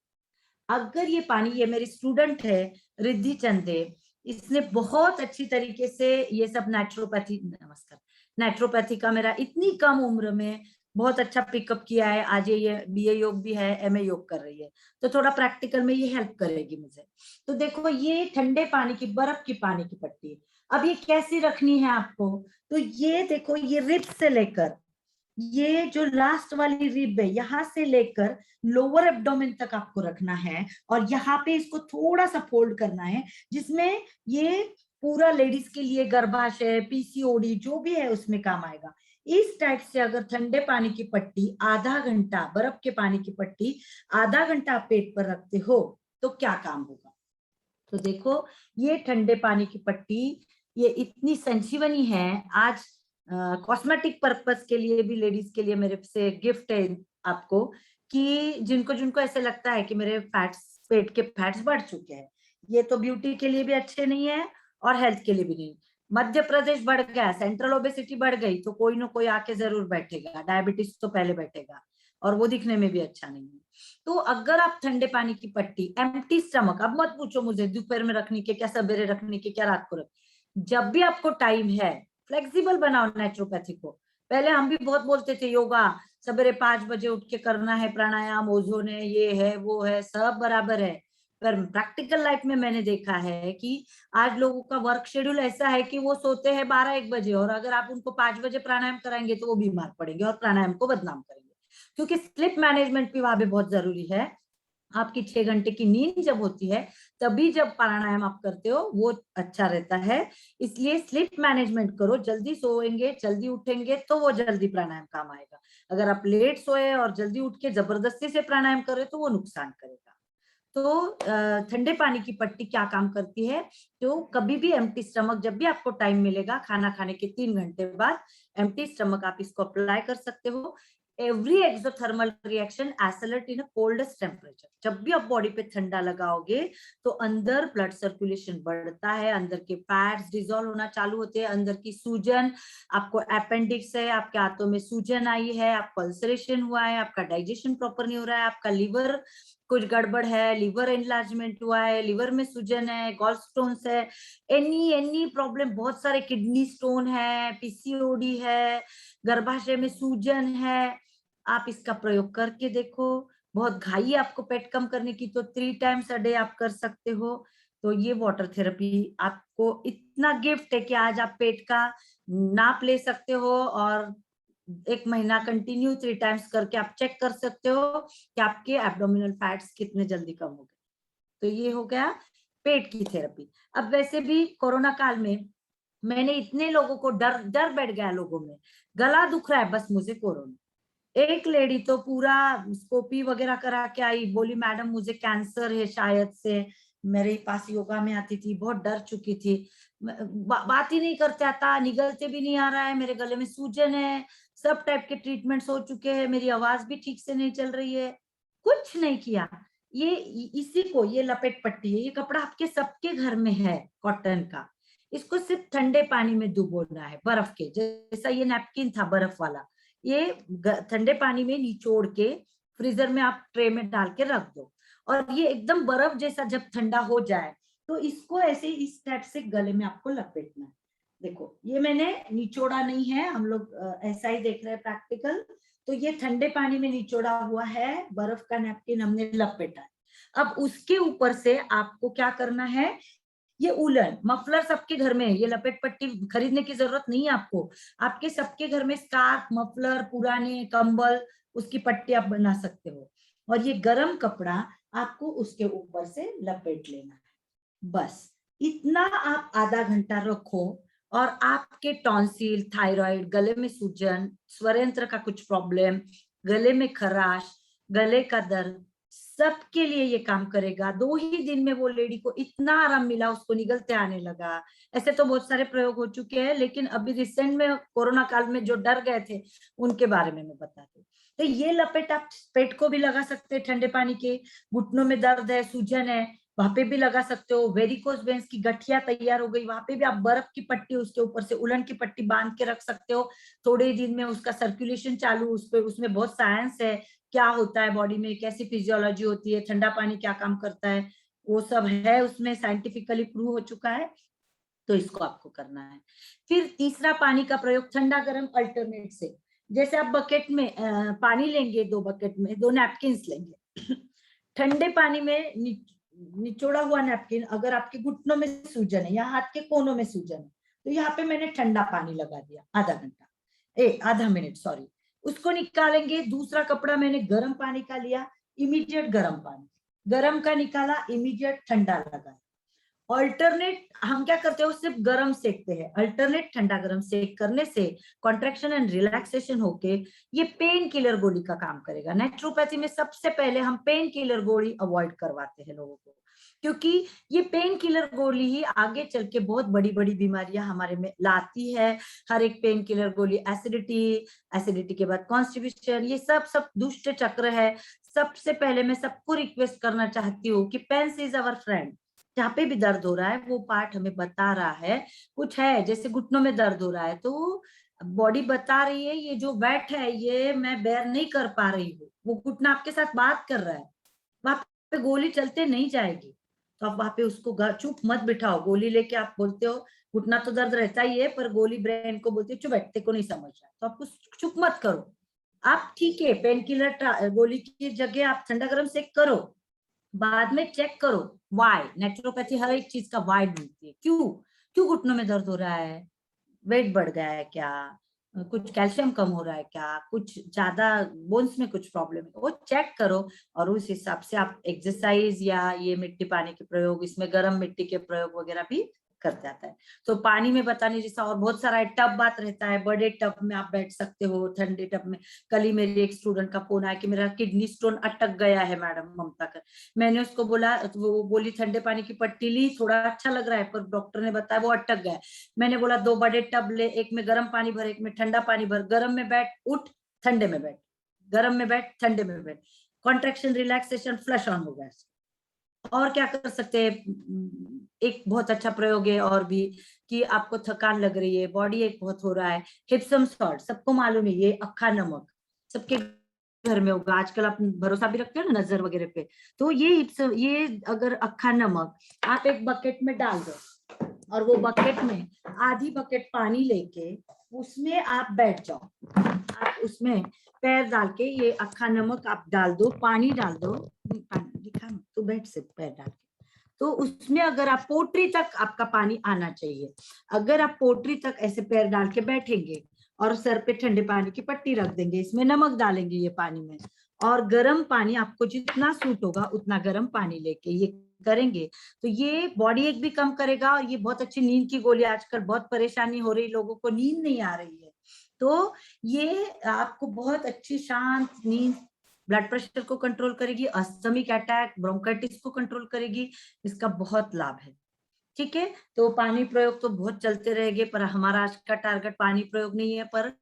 अगर ये पानी, ये मेरी स्टूडेंट है रिद्धि चंदे, इसने बहुत अच्छी तरीके से ये सब नेचुरोपैथी, नमस्कार, नेचुरोपैथी का मेरा इतनी कम उम्र में बहुत अच्छा पिकअप किया है। आज ये बीए योग भी है, एमए योग कर रही है, तो थोड़ा प्रैक्टिकल में ये हेल्प करेगी मुझे। तो देखो ये ठंडे पानी की, बर्फ की पानी की पट्टी। अब ये कैसी रखनी है आपको, तो ये देखो, ये रिब्स से लेकर, ये जो लास्ट वाली रिब है, यहाँ से लेकर लोअर एब्डोमेन तक आपको रखना है, और यहाँ पे इसको थोड़ा सा फोल्ड करना है, जिसमें ये पूरा लेडीज के लिए गर्भाशय, पीसीओडी जो भी है उसमें काम आएगा। इस टाइप से अगर ठंडे पानी की पट्टी आधा घंटा, बर्फ के पानी की पट्टी आधा घंटा आप पेट पर रखते हो, तो क्या काम होगा। तो देखो ये ठंडे पानी की पट्टी, ये इतनी संजीवनी है। आज कॉस्मेटिक पर्पस के लिए भी लेडीज के लिए मेरे से गिफ्ट है आपको, कि जिनको जिनको ऐसे लगता है कि मेरे फैट्स, पेट के फैट्स बढ़ चुके हैं, ये तो ब्यूटी के लिए भी अच्छे नहीं है और हेल्थ के लिए भी नहीं। मध्य प्रदेश बढ़ गया, सेंट्रल ओबेसिटी बढ़ गई, तो कोई ना कोई आके जरूर बैठेगा, डायबिटीज तो पहले बैठेगा, और वो दिखने में भी अच्छा नहीं है। तो अगर आप ठंडे पानी की पट्टी एम्प्टी स्टमक, अब मत पूछो मुझे दोपहर में रखने के क्या, सवेरे रखने के क्या, रात को रख, जब भी आपको टाइम है, फ्लेक्सिबल बनाओ नेचुरोपैथी को। पहले हम भी बहुत बोलते थे योगा सवेरे 5 बजे उठ के करना है, प्राणायाम, ओजोन है, ये है वो है, सब बराबर है। पर प्रैक्टिकल लाइफ में मैंने देखा है कि आज लोगों का वर्क शेड्यूल ऐसा है कि वो सोते हैं 12-1 बजे, और अगर आप उनको 5 बजे प्राणायाम कराएंगे तो वो बीमार पड़ेंगे और प्राणायाम को बदनाम करेंगे। क्योंकि स्लीप मैनेजमेंट भी वहां पे बहुत जरूरी है। आपकी 6 घंटे की नींद जब होती है, तभी जब प्राणायाम आप करते हो वो अच्छा रहता है। इसलिए स्लीप मैनेजमेंट करो, जल्दी सोएंगे जल्दी उठेंगे तो वो जल्दी प्राणायाम काम आएगा। अगर आप लेट सोए और जल्दी उठ के जबरदस्ती से प्राणायाम करे तो वो नुकसान करेगा। तो ठंडे पानी की पट्टी क्या काम करती है, तो कभी भी एम्प्टी स्टमक, जब भी आपको टाइम मिलेगा, खाना खाने के 3 घंटे बाद एम्प्टी स्टमक आप इसको अप्लाई कर सकते हो। एवरी एक्सोथर्मल रिएक्शन एक्सेलरेट इन कोल्डेस्ट टेम्परेचर। जब भी आप बॉडी पे ठंडा लगाओगे तो अंदर ब्लड सर्कुलेशन बढ़ता है, अंदर के फैट्स डिसॉल्व होना चालू होते हैं, अंदर की सूजन, आपको अपेंडिक्स है, आपके हाथों में सूजन आई है, आपको अल्सरेशन हुआ है, आपका डाइजेशन प्रॉपर नहीं हो रहा है, आपका लीवर कुछ गड़बड़ है, लिवर एनलार्जमेंट हुआ है, लिवर में सूजन है, गॉल स्टोन्स है, एनी प्रॉब्लम, बहुत सारे किडनी स्टोन है, पीसीओडी है, गर्भाशय में सूजन है, आप इसका प्रयोग करके देखो। बहुत घाई आपको पेट कम करने की, तो 3 टाइम्स अ डे आप कर सकते हो। तो ये वाटर थेरेपी आपको इतना गिफ्ट है कि आज आप पेट का नाप ले सकते हो, और 1 महीना कंटिन्यू 3 टाइम्स करके आप चेक कर सकते हो कि आपके एब्डोमिनल फैट्स कितने जल्दी कम हो गए। तो ये हो गया पेट की थेरेपी। अब वैसे भी कोरोना काल में मैंने इतने लोगों को डर डर बैठ गया, लोगों में गला दुख रहा है बस मुझे कोरोना। एक लेडी तो पूरा स्कोपी वगैरह करा के आई, बोली मैडम मुझे कैंसर है शायद से, मेरे पास योगा में आती थी, बहुत डर चुकी थी, बात ही नहीं करते आता, निगलते भी नहीं आ रहा है, मेरे गले में सूजन है, सब टाइप के ट्रीटमेंट्स हो चुके हैं, मेरी आवाज भी ठीक से नहीं चल रही है। कुछ नहीं किया। ये इसी को, ये लपेट पट्टी है, ये कपड़ा आपके सबके घर में है कॉटन का, इसको सिर्फ ठंडे पानी में डुबोना है, बर्फ के जैसा ये नैपकिन था बर्फ वाला, ये ठंडे पानी में निचोड़ के फ्रीजर में आप ट्रे में डाल के रख दो, और ये एकदम बर्फ जैसा जब ठंडा हो जाए तो इसको ऐसे इस टाइप से गले में आपको लपेटना है। देखो ये मैंने निचोड़ा नहीं है, हम लोग ऐसा ही देख रहे हैं प्रैक्टिकल। तो ये ठंडे पानी में निचोड़ा हुआ है, बर्फ का नैपकिन हमने लपेटा है। अब उसके ऊपर से आपको क्या करना है, ये उलन मफलर सबके घर में है, ये लपेट पट्टी खरीदने की जरूरत नहीं है आपको, आपके सबके घर में स्कार्फ, मफलर, पुराने कंबल, उसकी पट्टी आप बना सकते हो। और ये गरम कपड़ा आपको उसके ऊपर से लपेट लेना है। बस इतना आप आधा घंटा रखो और आपके टॉन्सिल, थायराइड, गले में सूजन, स्वर यंत्र का कुछ प्रॉब्लम, गले में खराश, गले का दर्द, सबके लिए ये काम करेगा। 2 ही दिन में वो लेडी को इतना आराम मिला, उसको निगलते आने लगा। ऐसे तो बहुत सारे प्रयोग हो चुके हैं, लेकिन अभी रिसेंट में कोरोना काल में जो डर गए थे उनके बारे में मैं बताती हूँ। तो ये लपेट आप पेट को भी लगा सकते हैं, ठंडे पानी के। घुटनों में दर्द है, सूजन है, वहां पे भी लगा सकते हो। वेरिकोस वेन्स की गठिया तैयार हो गई, वहां पे भी आप बर्फ की पट्टी, उसके ऊपर से उलन की पट्टी बांध के रख सकते हो। थोड़े ही दिन में उसका सर्कुलेशन चालू, उसमें बहुत साइंस है, क्या होता है बॉडी में, कैसी फिजियोलॉजी होती है, ठंडा पानी क्या काम करता है, वो सब है उसमें, साइंटिफिकली प्रूव हो चुका है। तो इसको आपको करना है। फिर तीसरा पानी का प्रयोग ठंडा गर्म अल्टरनेट से। जैसे आप बकेट में पानी लेंगे, 2 बकेट में 2 नैपकिन लेंगे। ठंडे पानी में निचोड़ा हुआ नैपकिन, अगर आपके घुटनों में सूजन है या हाथ के कोनों में सूजन है, तो यहाँ पे मैंने ठंडा पानी लगा दिया आधा मिनट सॉरी। उसको निकालेंगे, दूसरा कपड़ा मैंने गर्म पानी का लिया, इमीडिएट गर्म पानी, गर्म का निकाला, इमीडिएट ठंडा लगा। अल्टरनेट हम क्या करते हैं, सिर्फ गर्म सेकते हैं। अल्टरनेट ठंडा गर्म सेक करने से कॉन्ट्रैक्शन एंड रिलैक्सेशन होके ये पेन किलर गोली का काम करेगा। नेचुरोपैथी में सबसे पहले हम पेन किलर गोली अवॉइड करवाते हैं लोगों को, क्योंकि ये पेन किलर गोली ही आगे चल के बहुत बड़ी बड़ी बीमारियां हमारे में लाती है। हर एक पेन किलर गोली एसिडिटी के बाद कॉन्स्टिपेशन, ये सब दुष्ट चक्र है। सबसे पहले मैं सबको रिक्वेस्ट करना चाहती हूँ कि पेन इज अवर फ्रेंड। जहाँ पे भी दर्द हो रहा है वो पार्ट हमें बता रहा है कुछ है, जैसे घुटनों में दर्द हो रहा है तो बॉडी बता रही है ये जो वेट है ये मैं बेयर नहीं कर पा रही हूँ, वो घुटना आपके साथ बात कर रहा है, वहां पे गोली चलते नहीं जाएगी। तो आप वहां पे उसको चुप मत बिठाओ। गोली लेके आप बोलते हो घुटना तो दर्द रहता ही है, पर गोली ब्रेन को बोलती है चुप बैठते को नहीं समझ रहा, तो आपको चुप मत करो। आप ठीक है पेन किलर गोली की जगह आप ठंडा गर्म सेक करो, बाद में चेक करो वाई। नेचुरोपैथी हर एक चीज का वाई ढूंढती है, क्यों क्यों घुटनों में दर्द हो रहा है, वेट बढ़ गया है क्या, कुछ कैल्शियम कम हो रहा है क्या, कुछ ज्यादा बोन्स में कुछ प्रॉब्लम है, वो चेक करो। और उस हिसाब से आप एक्सरसाइज या ये मिट्टी पानी के प्रयोग, इसमें गर्म मिट्टी के प्रयोग वगैरह भी कर जाता है। तो पानी में बताने जैसा और बहुत सारा है। टब बात रहता है, बड़े टब में आप बैठ सकते हो, ठंडे टब में। कल ही मेरी एक स्टूडेंट का फोन आया कि मेरा किडनी स्टोन अटक गया है मैडम ममता कर। मैंने उसको बोला, वो बोली ठंडे पानी की पट्टी ली, थोड़ा अच्छा लग रहा है, पर डॉक्टर ने बताया वो अटक गया है। मैंने बोला 2 बड़े टब ले, एक में गर्म पानी भर, एक में ठंडा पानी भर, गर्म में बैठ उठ, ठंडे में बैठ, गर्म में बैठ ठंडे में बैठ, कॉन्ट्रैक्शन रिलैक्सेशन फ्लश ऑन हो गया। और क्या कर सकते हैं, एक बहुत अच्छा प्रयोग है और भी, कि आपको थकान लग रही है, बॉडी एक बहुत हो रहा है, हिप्सम सॉल्ट सबको मालूम है, ये अक्खा नमक सबके घर में होगा आजकल। आप भरोसा भी रखते हो ना नजर वगैरह पे, तो ये अगर अक्खा नमक आप एक बकेट में डाल दो और वो बकेट में आधी बकेट पानी लेके उसमें आप बैठ जाओ, आप उसमें पैर डाल के ये अक्खा नमक आप डाल दो, पानी डाल दो, दिखा तो बैठ से पैर डाल के, तो उसमें अगर आप पोटरी तक आपका पानी आना चाहिए। अगर आप पोटरी तक ऐसे पैर डाल के बैठेंगे और सर पे ठंडे पानी की पट्टी रख देंगे, इसमें नमक डालेंगे ये पानी में, और गर्म पानी आपको जितना सूट होगा उतना गर्म पानी लेके ये करेंगे, तो ये बॉडी एक भी कम करेगा। और ये बहुत अच्छी नींद की गोली, आजकल बहुत परेशानी हो रही, लोगों को नींद नहीं आ रही है, तो ये आपको बहुत अच्छी शांत नींद, ब्लड प्रेशर को कंट्रोल करेगी, अस्थमिक अटैक, ब्रोंकाइटिस को कंट्रोल करेगी, इसका बहुत लाभ है। ठीक है, तो पानी प्रयोग तो बहुत चलते रहेंगे, पर हमारा आज का टारगेट पानी प्रयोग नहीं है, पर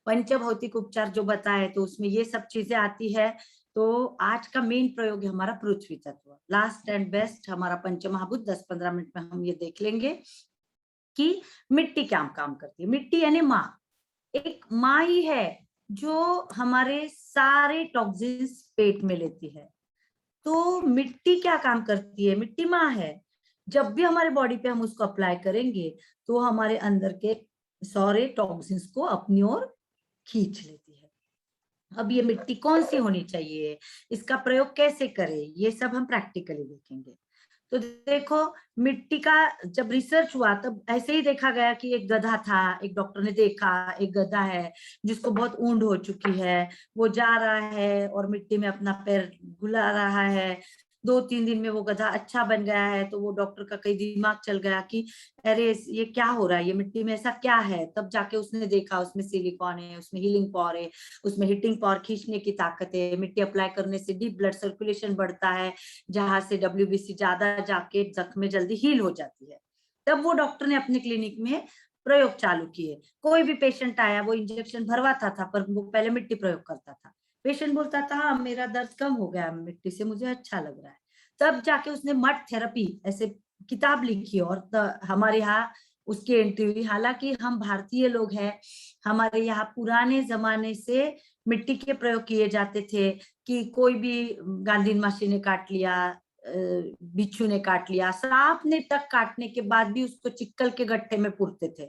पंचभौतिक उपचार जो बताए तो उसमें ये सब चीजें आती है। तो आज का मेन प्रयोग है हमारा पृथ्वी तत्व, लास्ट एंड बेस्ट हमारा पंचमहाभूत। 10-15 मिनट में हम ये देख लेंगे कि मिट्टी क्या काम करती है। मिट्टी यानी माँ, एक माँ ही है जो हमारे सारे टॉक्सिन्स पेट में लेती है। तो मिट्टी क्या काम करती है, मिट्टी माँ है, जब भी हमारे बॉडी पे हम उसको अप्लाई करेंगे तो हमारे अंदर के सारे टॉक्सिन्स को अपनी ओर खींच लेती है। अब ये मिट्टी कौन सी होनी चाहिए, इसका प्रयोग कैसे करें, ये सब हम प्रैक्टिकली देखेंगे। तो देखो मिट्टी का जब रिसर्च हुआ तब ऐसे ही देखा गया कि एक गधा था, एक डॉक्टर ने देखा एक गधा है जिसको बहुत ऊंड हो चुकी है, वो जा रहा है और मिट्टी में अपना पैर घुला रहा है, 2-3 दिन में वो गधा अच्छा बन गया है, तो वो डॉक्टर का कहीं दिमाग चल गया कि अरे ये क्या हो रहा है, ये मिट्टी में ऐसा क्या है। तब जाके उसने देखा उसमें सिलिकॉन है, उसमें हीलिंग पावर है, उसमें हीटिंग पावर खींचने की ताकत है। मिट्टी अप्लाई करने से डीप ब्लड सर्कुलेशन बढ़ता है, जहां से WBC ज्यादा जाके जख्म में जल्दी हील हो जाती है। तब वो डॉक्टर ने अपने क्लिनिक में प्रयोग चालू किए। कोई भी पेशेंट आया, वो इंजेक्शन भरवाता था, पर वो पहले मिट्टी प्रयोग करता था। पेशेंट बोलता था हाँ मेरा दर्द कम हो गया मिट्टी से, मुझे अच्छा लग रहा है। तब जाके उसने मड थेरेपी ऐसे किताब लिखी, और हमारे यहाँ उसकी एंट्री हुई। हालांकि हम भारतीय लोग हैं, हमारे यहाँ पुराने जमाने से मिट्टी के प्रयोग किए जाते थे कि कोई भी गांधी मासी ने काट लिया, बिच्छू ने काट लिया, सांप ने तक काटने के बाद भी उसको चिक्कल के गट्ठे में पुरते थे,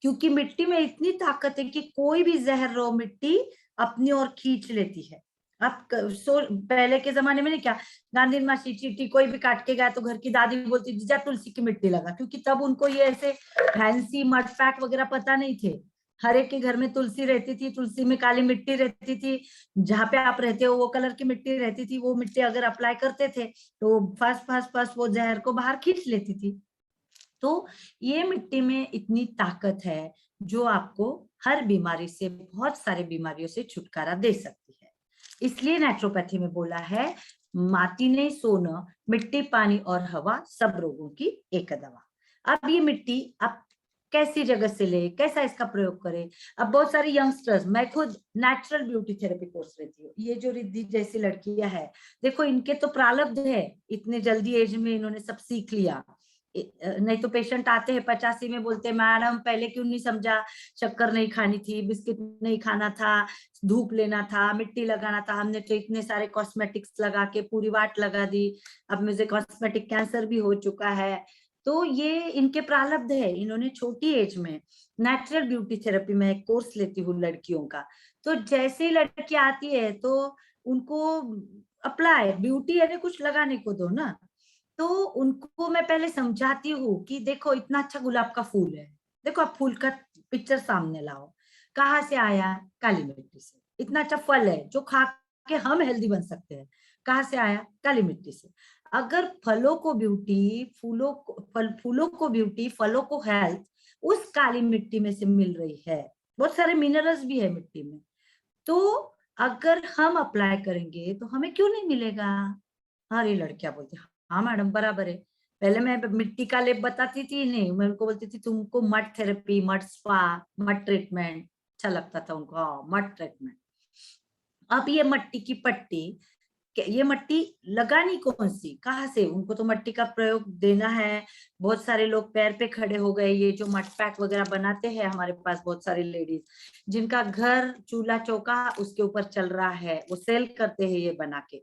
क्योंकि मिट्टी में इतनी ताकत है कि कोई भी जहर रो मिट्टी अपनी ओर खींच लेती है। अब पहले के जमाने में नहीं क्या, गांधी मासी चींटी कोई भी काट के गया तो घर की दादी बोलती जीजा तुलसी की मिट्टी लगा, क्योंकि तब उनको ये ऐसे फैंसी मड पैक वगैरह पता नहीं थे। हर एक के घर में तुलसी रहती थी, तुलसी में काली मिट्टी रहती थी, जहाँ पे आप रहते हो वो कलर की मिट्टी रहती थी। वो मिट्टी अगर अप्लाई करते थे तो फर्स्ट फर्स्ट फर्स्ट वो जहर को बाहर खींच लेती थी। तो ये मिट्टी में इतनी ताकत है जो आपको हर बीमारी से, बहुत सारे बीमारियों से छुटकारा दे सकती है। इसलिए नेचुरोपैथी में बोला है माटी ने सोना, मिट्टी पानी और हवा सब रोगों की एक दवा। अब ये मिट्टी आप कैसी जगह से ले, कैसा इसका प्रयोग करें। अब बहुत सारे यंगस्टर्स, मैं खुद नेचुरल ब्यूटी थेरेपी कोर्स लेती हूँ। ये जो रिद्धि जैसी लड़कियां हैं, देखो इनके तो प्रारब्ध है, इतने जल्दी एज में इन्होंने सब सीख लिया। नहीं तो पेशेंट आते हैं 85 में, बोलते हैं मैडम पहले क्यों नहीं समझा, शक्कर नहीं खानी थी, बिस्किट नहीं खाना था, धूप लेना था, मिट्टी लगाना था, हमने तो इतने सारे कॉस्मेटिक्स लगा के पूरी वाट लगा दी, अब मुझे कॉस्मेटिक कैंसर भी हो चुका है। तो ये इनके प्रारब्ध है, इन्होंने छोटी एज में नेचुरल ब्यूटी थेरेपी में एक कोर्स लेती हूँ लड़कियों का। तो जैसे ही लड़की आती है तो उनको अप्लाई ब्यूटी है, कुछ लगाने को दो ना। तो उनको मैं पहले समझाती हूँ कि देखो इतना अच्छा गुलाब का फूल है, देखो आप फूल का पिक्चर सामने लाओ, कहाँ से आया, काली मिट्टी से। इतना अच्छा फल है जो खा के हम हेल्दी बन सकते हैं, कहाँ से आया, काली मिट्टी से। अगर फलों को ब्यूटी, फूलों को ब्यूटी, फलों को हेल्थ उस काली मिट्टी में से मिल रही है, बहुत सारे मिनरल्स भी है मिट्टी में, तो अगर हम अप्लाई करेंगे तो हमें क्यों नहीं मिलेगा। अरे लड़कियां बोलती हाँ मैडम बराबर है। पहले मैं मिट्टी का लेप बताती थी, नहीं मैं उनको बोलती थी तुमको mud therapy, mud spa, mud treatment अच्छा लगता था उनको, हाँ मड ट्रीटमेंट। अब ये मट्टी की पट्टी, ये मट्टी लगानी कौन सी, कहाँ से, उनको तो मट्टी का प्रयोग देना है। बहुत सारे लोग पैर पे खड़े हो गए, ये जो मड पैक वगैरह बनाते हैं, हमारे पास बहुत सारी लेडीज जिनका घर चूल्हा चौका उसके ऊपर चल रहा है, वो सेल करते हैं ये बना के।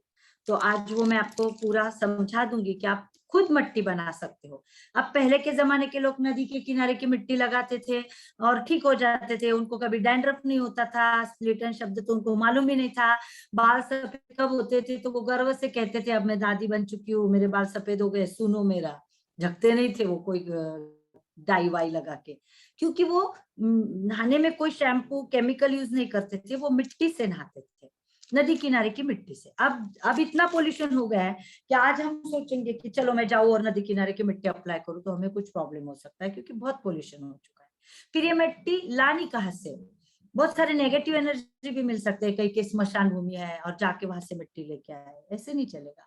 तो आज वो मैं आपको पूरा समझा दूंगी कि आप खुद मिट्टी बना सकते हो। अब पहले के जमाने के लोग नदी के किनारे की मिट्टी लगाते थे और ठीक हो जाते थे, उनको कभी डैंड्रफ नहीं होता था, स्प्लिटन शब्द तो उनको मालूम ही नहीं था। बाल सफेद कब होते थे तो वो गर्व से कहते थे अब मैं दादी बन चुकी हूँ, मेरे बाल सफेद हो गए, सुनो मेरा। झकते नहीं थे वो कोई डाई वाई लगा के, क्योंकि वो नहाने में कोई शैम्पू केमिकल यूज नहीं करते थे, वो मिट्टी से नहाते थे, नदी किनारे की मिट्टी से। अब इतना पोल्यूशन हो गया है कि आज हम सोचेंगे कि चलो मैं जाऊं और नदी किनारे की मिट्टी अप्लाई करूं तो हमें कुछ प्रॉब्लम हो सकता है, क्योंकि बहुत पोल्यूशन हो चुका है। फिर ये मिट्टी लानी कहाँ से, बहुत सारे नेगेटिव एनर्जी भी मिल सकते हैं, कहीं के स्मशान भूमि है और जाके वहां से मिट्टी लेके आए, ऐसे नहीं चलेगा।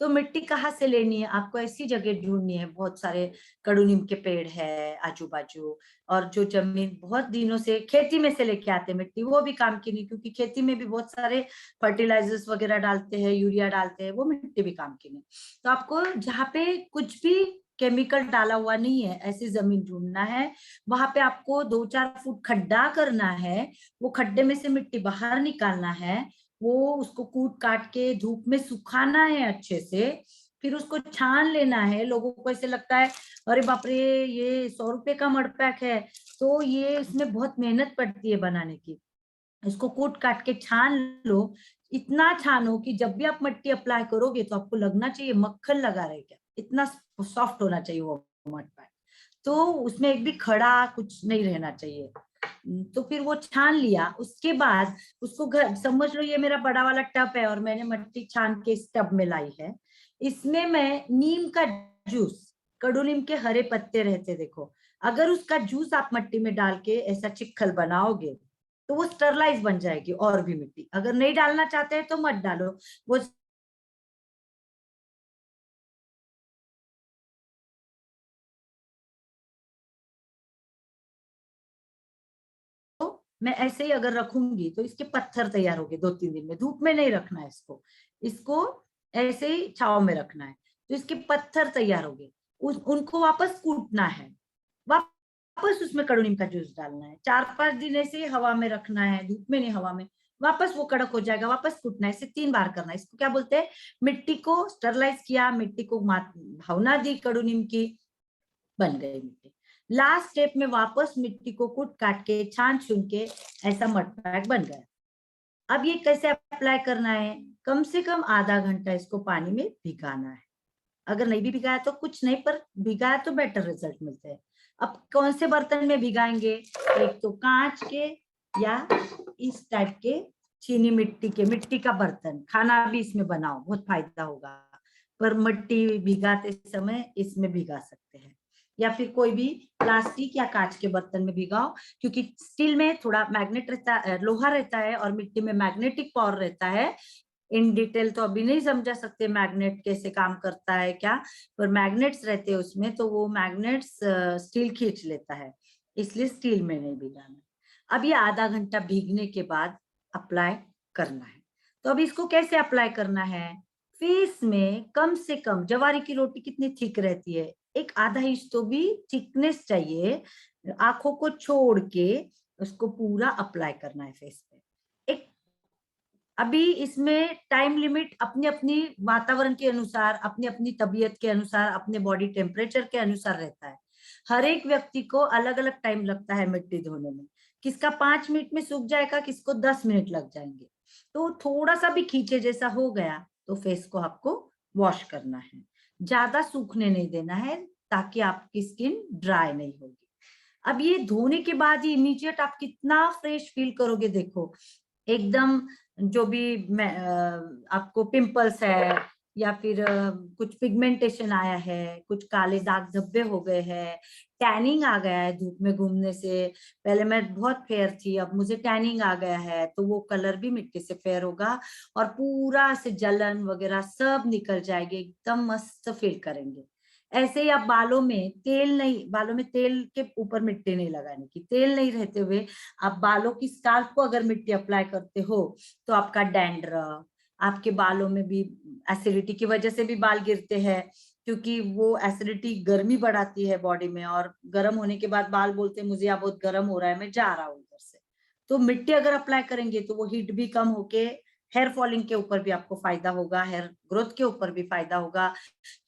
तो मिट्टी कहाँ से लेनी है, आपको ऐसी जगह ढूंढनी है, बहुत सारे कड़ू नीम के पेड़ है आजू बाजू, और जो जमीन बहुत दिनों से खेती में से लेके आते हैं मिट्टी, वो भी काम की नहीं, क्योंकि खेती में भी बहुत सारे फर्टिलाइजर्स वगैरह डालते हैं, यूरिया डालते हैं, वो मिट्टी भी काम की नहीं। तो आपको जहाँ पे कुछ भी केमिकल डाला हुआ नहीं है ऐसी जमीन ढूंढना है, वहां पे आपको 2-4 फुट खड्डा करना है, वो खड्डे में से मिट्टी बाहर निकालना है, वो उसको कूट काट के धूप में सुखाना है अच्छे से, फिर उसको छान लेना है। लोगों को ऐसे लगता है अरे बाप रे ये 100 रुपए का मड पैक है, तो ये इसमें बहुत मेहनत पड़ती है बनाने की। इसको कूट काट के छान लो, इतना छानो कि जब भी आप मिट्टी अप्लाई करोगे तो आपको लगना चाहिए मक्खन लगा रहे क्या, इतना सॉफ्ट होना चाहिए वो मड पैक। तो उसमें एक भी खड़ा कुछ नहीं रहना चाहिए। तो फिर वो छान लिया, उसके बाद उसको घर, समझ लो ये मेरा बड़ा वाला टब है और मैंने मिट्टी छान के इस टब में लाई है, इसमें मैं नीम का जूस, कड़ू नीम के हरे पत्ते रहते, देखो, अगर उसका जूस आप मिट्टी में डाल के ऐसा चिक्खल बनाओगे तो वो स्टरलाइज बन जाएगी और भी मिट्टी। अगर नहीं डालना चाहते हैं तो मत डालो, वो मैं ऐसे ही अगर रखूंगी तो इसके पत्थर तैयार हो गए 2-3 दिन में। धूप में नहीं रखना है इसको, इसको ऐसे ही छांव में रखना है। तो इसके पत्थर तैयार हो गए, उनको वापस कूटना है, वापस उसमें कड़ू नीम का जूस डालना है। 4-5 दिन ऐसे ही हवा में रखना है, धूप में नहीं, हवा में, वापस वो कड़क हो जाएगा, वापस कूटना है। इसे 3 बार करना है। इसको क्या बोलते हैं, मिट्टी को स्टरलाइज किया, मिट्टी को भावना दी कड़ू नीम की, बन गई मिट्टी। लास्ट स्टेप में वापस मिट्टी को कूट काट के छान छून के ऐसा मड पैक बन गया। अब ये कैसे अप्लाई करना है, कम से कम आधा घंटा इसको पानी में भिगाना है। अगर नहीं भी भिगाया तो कुछ नहीं, पर भिगाया तो बेटर रिजल्ट मिलते हैं। अब कौन से बर्तन में भिगाएंगे, एक तो कांच के या इस टाइप के चीनी मिट्टी का बर्तन, खाना भी इसमें बनाओ, बहुत फायदा होगा। पर मिट्टी भिगाते समय इसमें भिगा सकते हैं, या फिर कोई भी प्लास्टिक या कांच के बर्तन में भिगाओ, क्योंकि स्टील में थोड़ा मैग्नेट रहता है, लोहा रहता है, और मिट्टी में मैग्नेटिक पावर रहता है। इन डिटेल तो अभी नहीं समझा सकते मैग्नेट कैसे काम करता है क्या, पर मैग्नेट्स रहते हैं उसमें, तो वो मैग्नेट्स स्टील खींच लेता है, इसलिए स्टील में नहीं भिगाना। अब ये आधा घंटा भीगने के बाद अप्लाई करना है। तो अब इसको कैसे अप्लाई करना है, फेस में कम से कम, जवारी की रोटी कितनी थिक रहती है, एक आधा इंच तो भी थिकनेस चाहिए, आंखों को छोड़ के उसको पूरा अप्लाई करना है फेस पे। एक अभी इसमें टाइम लिमिट अपनी अपनी वातावरण के अनुसार, अपनी अपनी तबीयत के अनुसार, अपने बॉडी टेम्परेचर के अनुसार रहता है। हर एक व्यक्ति को अलग अलग टाइम लगता है मिट्टी धोने में, किसका 5 मिनट में सूख जाएगा, किसको 10 मिनट लग जाएंगे। तो थोड़ा सा भी खींचे जैसा हो गया तो फेस को आपको वॉश करना है, ज्यादा सूखने नहीं देना है, ताकि आपकी स्किन ड्राई नहीं होगी। अब ये धोने के बाद ही इमीडिएट आप कितना फ्रेश फील करोगे, देखो, एकदम, जो भी आपको पिंपल्स है, या फिर कुछ पिगमेंटेशन आया है, कुछ काले दाग धब्बे हो गए हैं, टैनिंग आ गया है धूप में घूमने से, पहले मैं बहुत फेयर थी, अब मुझे टैनिंग आ गया है, तो वो कलर भी मिट्टी से फेयर होगा, और पूरा से जलन वगैरह सब निकल जाएगी, एकदम मस्त फील करेंगे। ऐसे ही आप बालों में तेल नहीं, बालों में तेल के ऊपर मिट्टी नहीं लगाने की, तेल नहीं रहते हुए आप बालों की स्काल्प को अगर मिट्टी अप्लाई करते हो तो आपका डैंड्रफ, आपके बालों में भी एसिडिटी की वजह से भी बाल गिरते हैं, क्योंकि वो एसिडिटी गर्मी बढ़ाती है बॉडी में, और गर्म होने के बाद बाल बोलते हैं मुझे यहाँ बहुत गर्म हो रहा है, मैं जा रहा हूँ इधर से। तो मिट्टी अगर अप्लाई करेंगे तो वो हीट भी कम होके हेयर फॉलिंग के ऊपर भी आपको फायदा होगा, हेयर ग्रोथ के ऊपर भी फायदा होगा,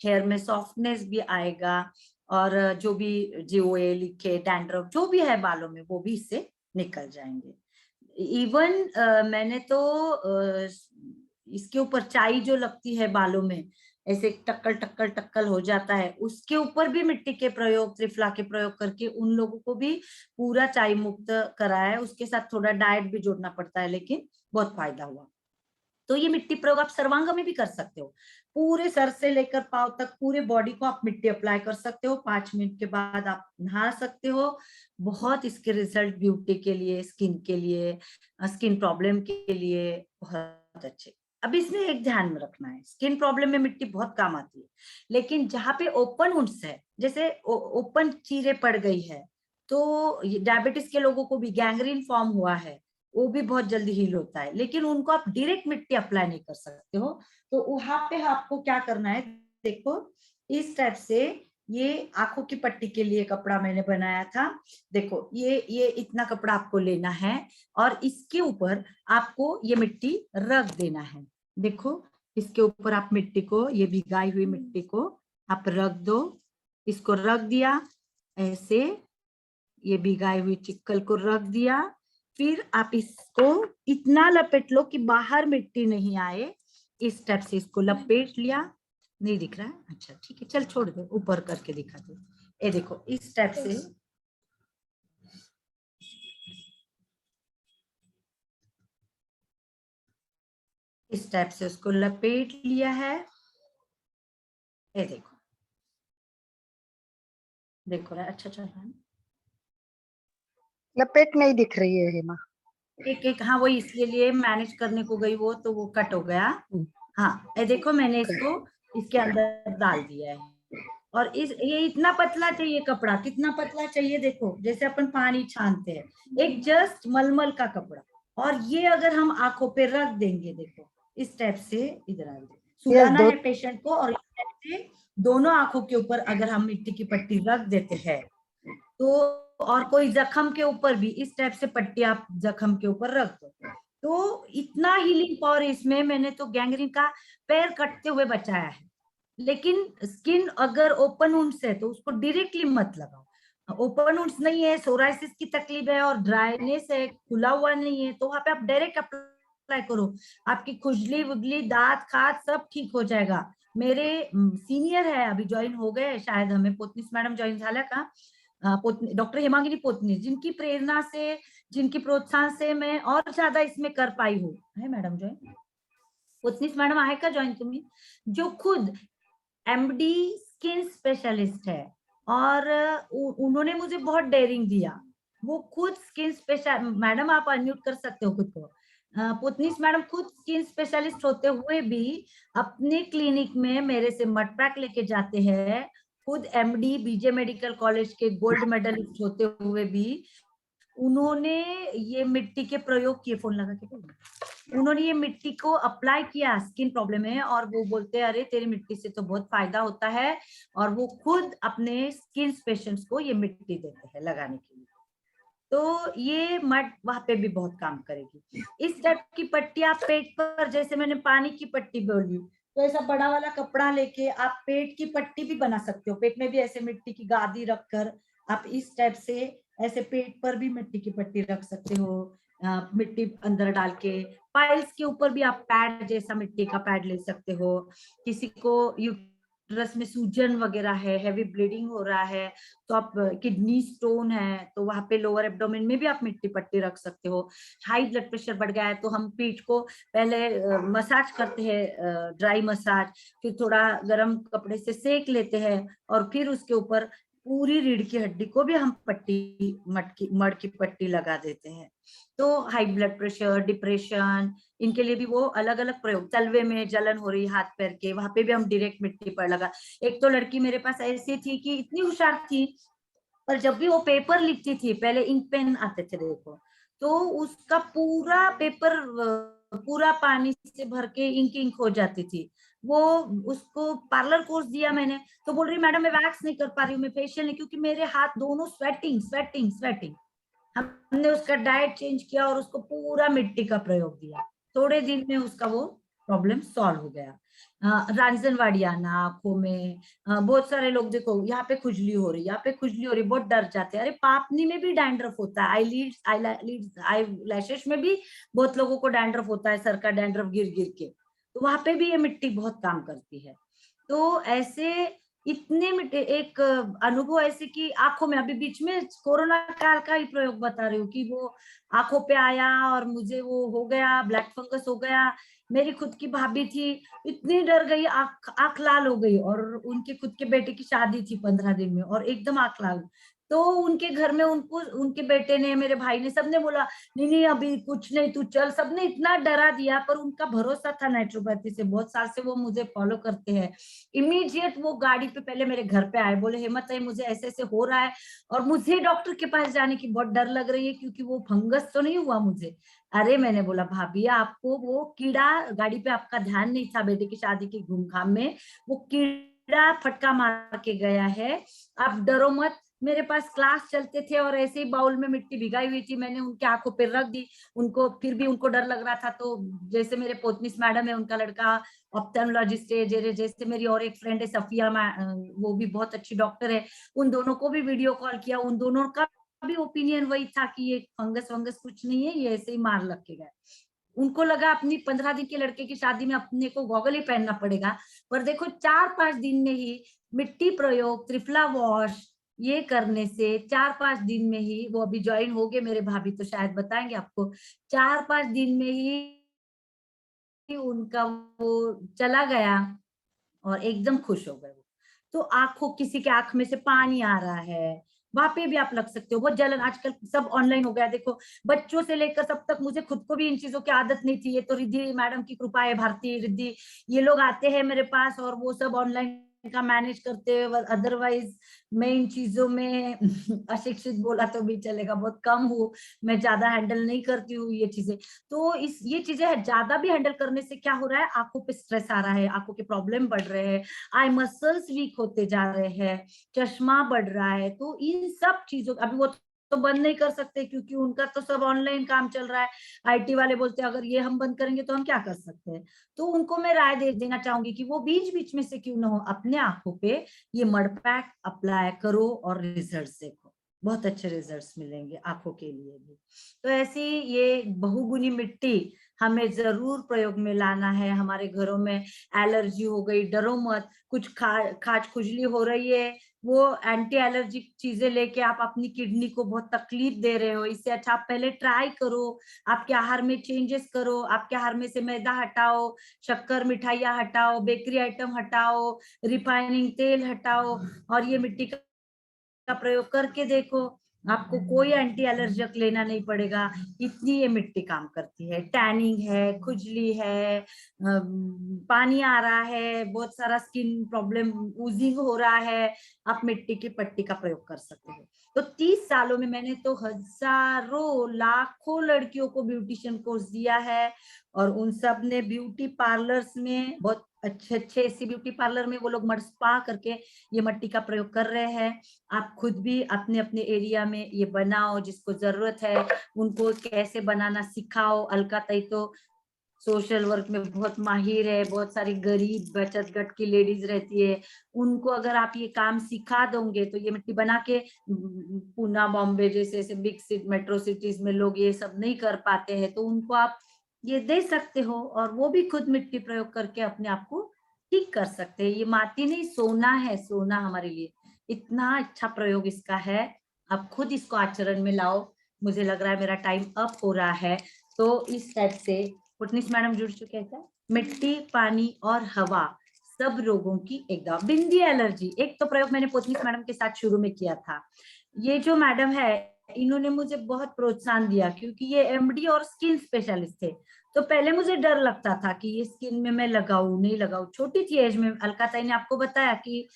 हेयर में सॉफ्टनेस भी आएगा, और जो भी जीओए लिखे डैंड्रफ जो भी है बालों में वो भी इससे निकल जाएंगे। इवन मैंने तो इसके ऊपर चाई जो लगती है बालों में, ऐसे टक्कल टक्कल टक्कल हो जाता है, उसके ऊपर भी मिट्टी के प्रयोग, त्रिफला के प्रयोग करके उन लोगों को भी पूरा चाई मुक्त कराया है। उसके साथ थोड़ा डाइट भी जोड़ना पड़ता है, लेकिन बहुत फायदा हुआ। तो ये मिट्टी प्रयोग आप सर्वांग में भी कर सकते हो, पूरे सर से लेकर पांव तक पूरे बॉडी को आप मिट्टी अप्लाई कर सकते हो, 5 मिनट के बाद आप नहा सकते हो। बहुत इसके रिजल्ट ब्यूटी के लिए, स्किन के लिए, स्किन प्रॉब्लम के लिए बहुत अच्छे। अब इसमें एक ध्यान में रखना है, स्किन प्रॉब्लम में मिट्टी बहुत काम आती है, लेकिन जहाँ पे ओपन वुंड्स है, जैसे ओपन चीरे पड़ गई है, तो डायबिटीज के लोगों को भी गैंग्रीन फॉर्म हुआ है, वो भी बहुत जल्दी हील होता है, लेकिन उनको आप डायरेक्ट मिट्टी अप्लाई नहीं कर सकते हो। तो वहां पे आपको क्या करना है, देखो, इस टाइप से, ये आंखों की पट्टी के लिए कपड़ा मैंने बनाया था, देखो, ये इतना कपड़ा आपको लेना है, और इसके ऊपर आपको ये मिट्टी रख देना है। देखो, इसके ऊपर आप मिट्टी को, ये भिगाई हुई मिट्टी को आप रख दो, इसको रख दिया ऐसे, ये भिगाई हुई चिक्कल को रख दिया, फिर आप इसको इतना लपेट लो कि बाहर मिट्टी नहीं आए, इस स्टेप से इसको लपेट लिया। नहीं दिख रहा है, अच्छा ठीक है, चल छोड़ दे, ऊपर करके दिखा दे। ये देखो, इस स्टेप से इस टाइप से उसको लपेट लिया है, ये देखो, देखो रहा अच्छा चल रहा है। लपेट नहीं दिख रही है हेमा। एक एक, हाँ वही इसलिए लिए मैनेज करने को गई वो, तो वो कट हो गया। हाँ ये देखो मैंने इसको इसके अंदर डाल दिया है। और ये इतना पतला चाहिए कपड़ा, कितना पतला चाहिए देखो, जैसे अपन पानी छानते हैं, एक जस्ट मलमल का कपड़ा। और ये अगर हम आंखों पे रख देंगे, देखो इस टाइप से, इधर आ सुलाना है पेशेंट को, और इस टाइप से दोनों आंखों के ऊपर अगर हम मिट्टी की पट्टी रख देते हैं तो, और कोई जख्म के ऊपर भी इस टाइप से पट्टी आप जख्म के ऊपर रख दो, तो इतना हीलिंग पावर इसमें। मैंने तो गैंग्रीन का पैर कटते हुए बचाया है। लेकिन स्किन अगर ओपन वुंड्स है तो उसको डायरेक्टली मत लगाओ। ओपन वुंड्स नहीं है, सोराइसिस की तकलीफ है और ड्राइनेस है, खुला हुआ नहीं है, तो वहां पे आप डायरेक्ट अप्लाई करो, आपकी खुजली वुजली दांत खात सब ठीक हो जाएगा। मेरे सीनियर है, अभी ज्वाइन हो गए शायद, हमें पोतनीस मैडम ज्वाइन झाला का, डॉक्टर हेमांगिनी पोतनीस, जिनकी प्रेरणा से, जिनकी प्रोत्साहन से मैं और ज्यादा इसमें कर पाई हूँ। है मैडम ज्वाइन? पोतनीस मैडम आहे का ज्वाइन तुम्ही? जो खुद एमडी स्किन स्पेशलिस्ट है, और उन्होंने मुझे बहुत डेयरिंग दिया। वो खुद स्किन स्पेशल, मैडम आप अनम्यूट कर सकते हो खुद को। पुतनीस मैडम खुद स्किन स्पेशलिस्ट होते हुए भी अपने क्लिनिक में मेरे से मड पैक लेके जाते हैं। खुद एमडी बीजे मेडिकल कॉलेज के गोल्ड मेडलिस्ट होते हुए भी उन्होंने ये मिट्टी के प्रयोग किए, फोन लगा के बोलो, उन्होंने ये मिट्टी को अप्लाई किया स्किन प्रॉब्लम है, और वो बोलते हैं अरे तेरी मिट्टी से तो बहुत फायदा होता है, और वो खुद अपने स्किन पेशेंट्स को ये मिट्टी देते हैं लगाने के लिए। तो ये मड वहां पे भी बहुत काम करेगी। इस टाइप की पट्टी आप पेट पर, जैसे मैंने पानी की पट्टी बोली, तो ऐसा बड़ा वाला कपड़ा लेके आप पेट की पट्टी भी बना सकते हो। पेट में भी ऐसे मिट्टी की गादी रखकर आप इस टाइप से ऐसे पेट पर भी मिट्टी की पट्टी रख सकते हो, मिट्टी अंदर डाल के। पाइल्स के ऊपर भी आप पैड जैसा मिट्टी का पैड ले सकते हो। किसी को यूट्रस में सूजन वगैरह है, हैवी ब्लीडिंग हो रहा है, तो आप किडनी स्टोन है तो वहां पे लोअर एब्डोमेन में भी आप मिट्टी पट्टी रख सकते हो। हाई ब्लड प्रेशर बढ़ गया है तो हम पीठ को पहले मसाज करते हैं, ड्राई मसाज, फिर थोड़ा गर्म कपड़े से सेक लेते हैं, और फिर उसके ऊपर पूरी रीढ़ की हड्डी को भी हम पट्टी, मड की पट्टी लगा देते हैं। तो हाई ब्लड प्रेशर, डिप्रेशन, इनके लिए भी वो अलग अलग प्रयोग। तलवे में जलन हो रही हाथ पैर के, वहां पे भी हम डायरेक्ट मिट्टी पर लगा। एक तो लड़की मेरे पास ऐसी थी कि इतनी होशियार थी, पर जब भी वो पेपर लिखती थी, पहले इंक पेन आते थे देखो, तो उसका पूरा पेपर पूरा पानी से भर के इंक इंक हो जाती थी। वो, उसको पार्लर कोर्स दिया मैंने, तो बोल रही मैडम मैं वैक्स नहीं कर पा रही हूँ, मैं फेशियल नहीं, क्योंकि मेरे हाथ दोनों स्वेटिंग स्वेटिंग स्वेटिंग। हमने उसका डाइट चेंज किया और उसको पूरा मिट्टी का प्रयोग दिया, थोड़े दिन में उसका वो प्रॉब्लम सॉल्व हो गया। रांजनवाड़ी आना आंखों में, बहुत सारे लोग देखो यहाँ पे खुजली हो रही, यहाँ पे खुजली हो रही, बहुत डर जाते हैं। अरे पापनी में भी डैंड्रफ होता है, आई लैशेस में भी बहुत लोगों को डैंड्रफ होता है, सर का डैंड्रफ गिर गिर के, तो वहां पे भी ये मिट्टी बहुत काम करती है। तो ऐसे इतने मिट्टी, एक अनुभव ऐसे कि आंखों में, अभी बीच में कोरोना काल का ही प्रयोग बता रही हूँ कि वो आंखों पे आया और मुझे वो हो गया, ब्लैक फंगस हो गया। मेरी खुद की भाभी थी, इतनी डर गई, आंख लाल हो गई, और उनके खुद के बेटे की शादी थी 15 दिन में, और एकदम आंख लाल। तो उनके घर में उनको, उनके बेटे ने, मेरे भाई ने, सबने बोला नहीं नहीं अभी कुछ नहीं तू चल, सबने इतना डरा दिया, पर उनका भरोसा था नेचुरोपैथी से, बहुत साल से वो मुझे फॉलो करते हैं। इमीडिएट वो गाड़ी पे पहले मेरे घर पे आए, बोले हेमंत मुझे ऐसे ऐसे हो रहा है और मुझे डॉक्टर के पास जाने की बहुत डर लग रही है, क्योंकि वो फंगस तो नहीं हुआ मुझे। अरे मैंने बोला भाभी आपको वो कीड़ा, गाड़ी पे आपका ध्यान नहीं था बेटे की शादी की घूमघाम में, वो कीड़ा फटका मार के गया है, आप डरो मत। मेरे पास क्लास चलते थे और ऐसे ही बाउल में मिट्टी भिगाई हुई थी, मैंने उनके आंखों पे रख दी, उनको फिर भी उनको डर लग रहा था। तो जैसे मेरे पोतनीस मैडम है, उनका लड़का ऑप्थेल्मोलॉजिस्ट है, जैसे मेरी और एक फ्रेंड है सफिया, वो भी बहुत अच्छी डॉक्टर है, उन दोनों को भी वीडियो कॉल किया, उन दोनों का भी ओपिनियन वही था कि ये फंगस वंगस कुछ नहीं है, ये ऐसे ही मार लग के गए। उनको लगा अपनी 15 दिन के लड़के की शादी में अपने को गॉगल ही पहनना पड़ेगा, पर देखो 4-5 दिन में ही मिट्टी प्रयोग, त्रिफला वॉश, ये करने से 4-5 दिन में ही, वो अभी ज्वाइन हो गए मेरे भाभी, तो शायद बताएंगे आपको, 4-5 दिन में ही उनका वो चला गया और एकदम खुश हो गए। तो आंखों, किसी के आंख में से पानी आ रहा है, वहां पे भी आप लग सकते हो। बहुत जलन, आजकल सब ऑनलाइन हो गया, देखो बच्चों से लेकर सब तक। मुझे खुद को भी इन चीजों की आदत नहीं थी, ये तो रिद्धि मैडम की कृपा है, भारती रिद्धि, ये लोग आते हैं मेरे पास और वो सब ऑनलाइन का मैनेज करते हैं। अदरवाइज मैं इन चीजों में अशिक्षित बोला तो भी चलेगा, बहुत कम हूँ, मैं ज्यादा हैंडल नहीं करती हूँ ये चीजें। तो ये चीजें ज्यादा भी हैंडल करने से क्या हो रहा है, आंखों पे स्ट्रेस आ रहा है, आंखों के प्रॉब्लम बढ़ रहे हैं, आई मसल्स वीक होते जा रहे हैं, चश्मा बढ़ रहा है। तो इन सब चीजों, अभी वो तो बंद नहीं कर सकते क्योंकि उनका तो सब ऑनलाइन काम चल रहा है। आईटी वाले बोलते हैं अगर ये हम बंद करेंगे तो हम क्या कर सकते हैं। तो उनको मैं राय देना चाहूंगी कि वो बीच बीच में से क्यों ना हो अपने आंखों पे ये मड पैक अप्लाई करो और रिजल्ट्स देखो, बहुत अच्छे रिजल्ट्स मिलेंगे आंखों के लिए भी। तो ऐसी ये बहुगुनी मिट्टी हमें जरूर प्रयोग में लाना है। हमारे घरों में एलर्जी हो गई, डरो मत, कुछ खाज खुजली हो रही है, वो एंटी एलर्जिक चीजें लेके आप अपनी किडनी को बहुत तकलीफ दे रहे हो। इससे अच्छा आप पहले ट्राई करो, आपके आहार में चेंजेस करो, आपके आहार में से मैदा हटाओ, शक्कर मिठाइयाँ हटाओ, बेकरी आइटम हटाओ, रिफाइनिंग तेल हटाओ, और ये मिट्टी का प्रयोग करके देखो, आपको कोई एंटी एलर्जिक लेना नहीं पड़ेगा। इतनी ये मिट्टी काम करती है। टैनिंग है, खुजली है, पानी आ रहा है, बहुत सारा स्किन प्रॉब्लम, ऊजिंग हो रहा है, आप मिट्टी की पट्टी का प्रयोग कर सकते हो। तो 30 सालों में मैंने तो हजारों लाखों लड़कियों को ब्यूटिशियन कोर्स दिया है, और उन सब ने ब्यूटी पार्लर्स में, बहुत अच्छे अच्छे ऐसी ब्यूटी पार्लर में वो लोग मड स्पा करके ये मिट्टी का प्रयोग कर रहे हैं। आप खुद भी अपने अपने एरिया में ये बनाओ, जिसको जरूरत है उनको कैसे बनाना सिखाओ। अलकाताई तो सोशल वर्क में बहुत माहिर है, बहुत सारी गरीब बचत गट की लेडीज रहती है, उनको अगर आप ये काम सिखा दोगे तो ये मिट्टी बना के, पूना बॉम्बे जैसे बिग सिटी मेट्रो सिटीज में लोग ये सब नहीं कर पाते हैं, तो उनको आप ये दे सकते हो, और वो भी खुद मिट्टी प्रयोग करके अपने आप को ठीक कर सकते हैं। ये माटी नहीं, सोना है, सोना हमारे लिए। इतना अच्छा प्रयोग इसका है, आप खुद इसको आचरण में लाओ। मुझे लग रहा है मेरा टाइम अप हो रहा है, तो इस टाइप से पुटनिस मैडम जुड़ चुके हैं क्या? मिट्टी, पानी और हवा सब रोगों की एक दवा। बिंदी एलर्जी एक तो प्रयोग मैंने पुटनिस मैडम के साथ शुरू में किया था। ये जो मैडम है इन्होंने मुझे बहुत प्रोत्साहन दिया, क्योंकि ये एमडी और स्किन स्पेशलिस्ट थे। तो पहले मुझे डर लगता था कि ये स्किन में मैं लगाऊं नहीं लगाऊं, छोटी थी एज में। अलकाताई ने आपको बताया कि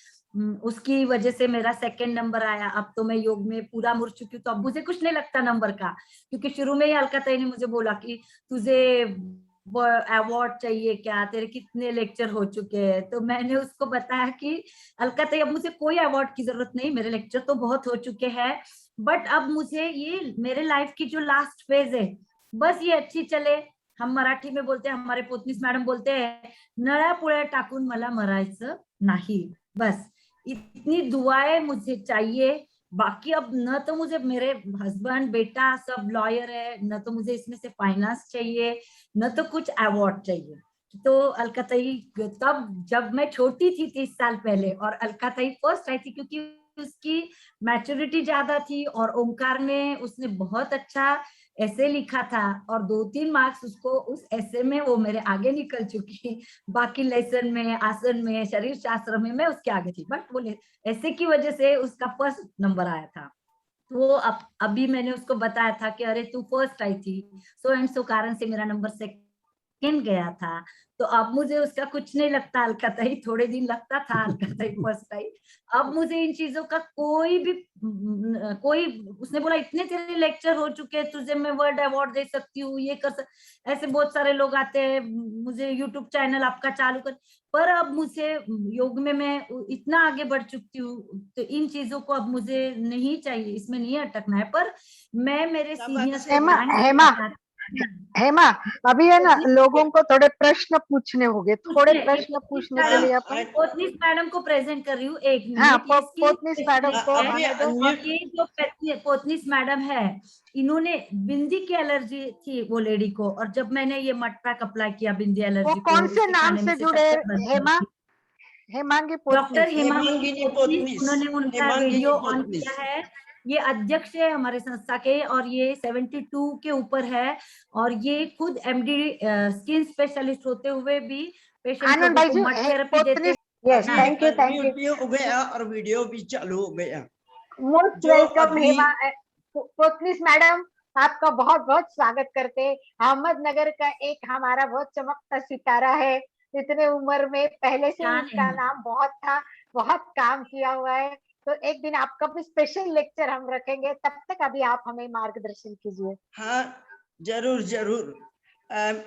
उसकी वजह से मेरा 2nd नंबर आया। अब तो मैं योग में पूरा मुड़ चुकी हूँ, तो अब मुझे कुछ नहीं लगता नंबर का, क्योंकि शुरू में ही अलकाताई ने मुझे बोला कि तुझे अवार्ड चाहिए क्या, तेरे कितने लेक्चर हो चुके हैं। तो मैंने उसको बताया कि अलकाताई अब मुझे कोई अवार्ड की जरूरत नहीं, मेरे लेक्चर तो बहुत हो चुके हैं, बट अब मुझे ये मेरे लाइफ की जो लास्ट फेज है बस ये अच्छी चले। हम मराठी में बोलते हैं, हमारे पुतनीस मैडम बोलते हैं, नळ्या पुळ्या टाकून मला मरायचं नाही, बस इतनी दुआएं मुझे चाहिए। बाकी अब न तो मुझे मेरे हस्बैंड बेटा सब लॉयर है, न तो मुझे इसमें से फाइनेंस चाहिए, न तो कुछ अवार्ड चाहिए। तो अलकाताई तब जब मैं छोटी थी 30 साल पहले, और अलकाताई फर्स्ट आई थी क्योंकि उसकी मैच्योरिटी ज्यादा थी, और ओंकार में उसने बहुत अच्छा ऐसे लिखा था, और 2-3 मार्क्स उसको उस ऐसे में वो मेरे आगे निकल चुकी। बाकी लेसन में, आसन में, शरीर शास्त्र में मैं उसके आगे थी, बट वो ऐसे की वजह से उसका फर्स्ट नंबर आया था। वो अभी मैंने उसको बताया था कि अरे तू फर्स्ट आई थी, सो एंड सो कारण से मेरा नंबर सेकंड गया था। तो अब मुझे उसका कुछ नहीं लगता, अलकाताई थोड़े दिन लगता था, अलकाताई फर्स्ट आई। अब मुझे इन चीजों का कोई उसने बोला इतने तेरे लेक्चर हो चुके हैं, तुझे मैं वर्ल्ड अवार्ड दे सकती हूँ, ये कर ऐसे बहुत सारे लोग आते हैं, मुझे यूट्यूब चैनल आपका चालू कर। पर अब मुझे योग में मैं इतना आगे बढ़ चुकी हूँ, तो इन चीजों को अब मुझे नहीं चाहिए, इसमें नहीं अटकना है। पर मैं मेरे सीनियर से हेमा अभी है ना, लोगों को थोड़े प्रश्न पूछने होंगे, थोड़े प्रश्न पूछने के लिए अपन पोतनीस मैडम को प्रेजेंट कर रही हूँ, 1 मिनट। हाँ, पोतनीस मैडम को आने दो। और ये जो पोतनीस मैडम है, इन्होंने बिंदी की एलर्जी थी वो लेडी को, और जब मैंने ये मड पैक अप्लाई किया बिंदी एलर्जी को, कौन से नाम से जुड़े? हेमा, हेमांगी डॉक्टर हेमांगी पोतनीस, उन्होंने उनका वीडियो ऑन किया है। ये अध्यक्ष है हमारे संस्था के, और ये 72 के ऊपर है, और ये खुद एमडी स्किन स्पेशलिस्ट होते हुए भी पेशेंट लोगों को मड थेरेपी देते हैं। Yes, अभी thank you, thank unmute you. भी हो गया और वीडियो भी चालू हो गया। मोस्ट जो वेलकम अभी हेमा पोतनीस मैडम, आपका बहुत बहुत स्वागत करते हैं। अहमदनगर का एक हमारा बहुत चमकता सितारा है। इतने उम्र में पहले से ही शान इनका है। नाम बहुत था, बहुत काम किया हुआ है। तो एक दिन आपका भी स्पेशल लेक्चर हम रखेंगे, तब तक अभी आप हमें मार्गदर्शन कीजिए। हाँ, जरूर जरूर।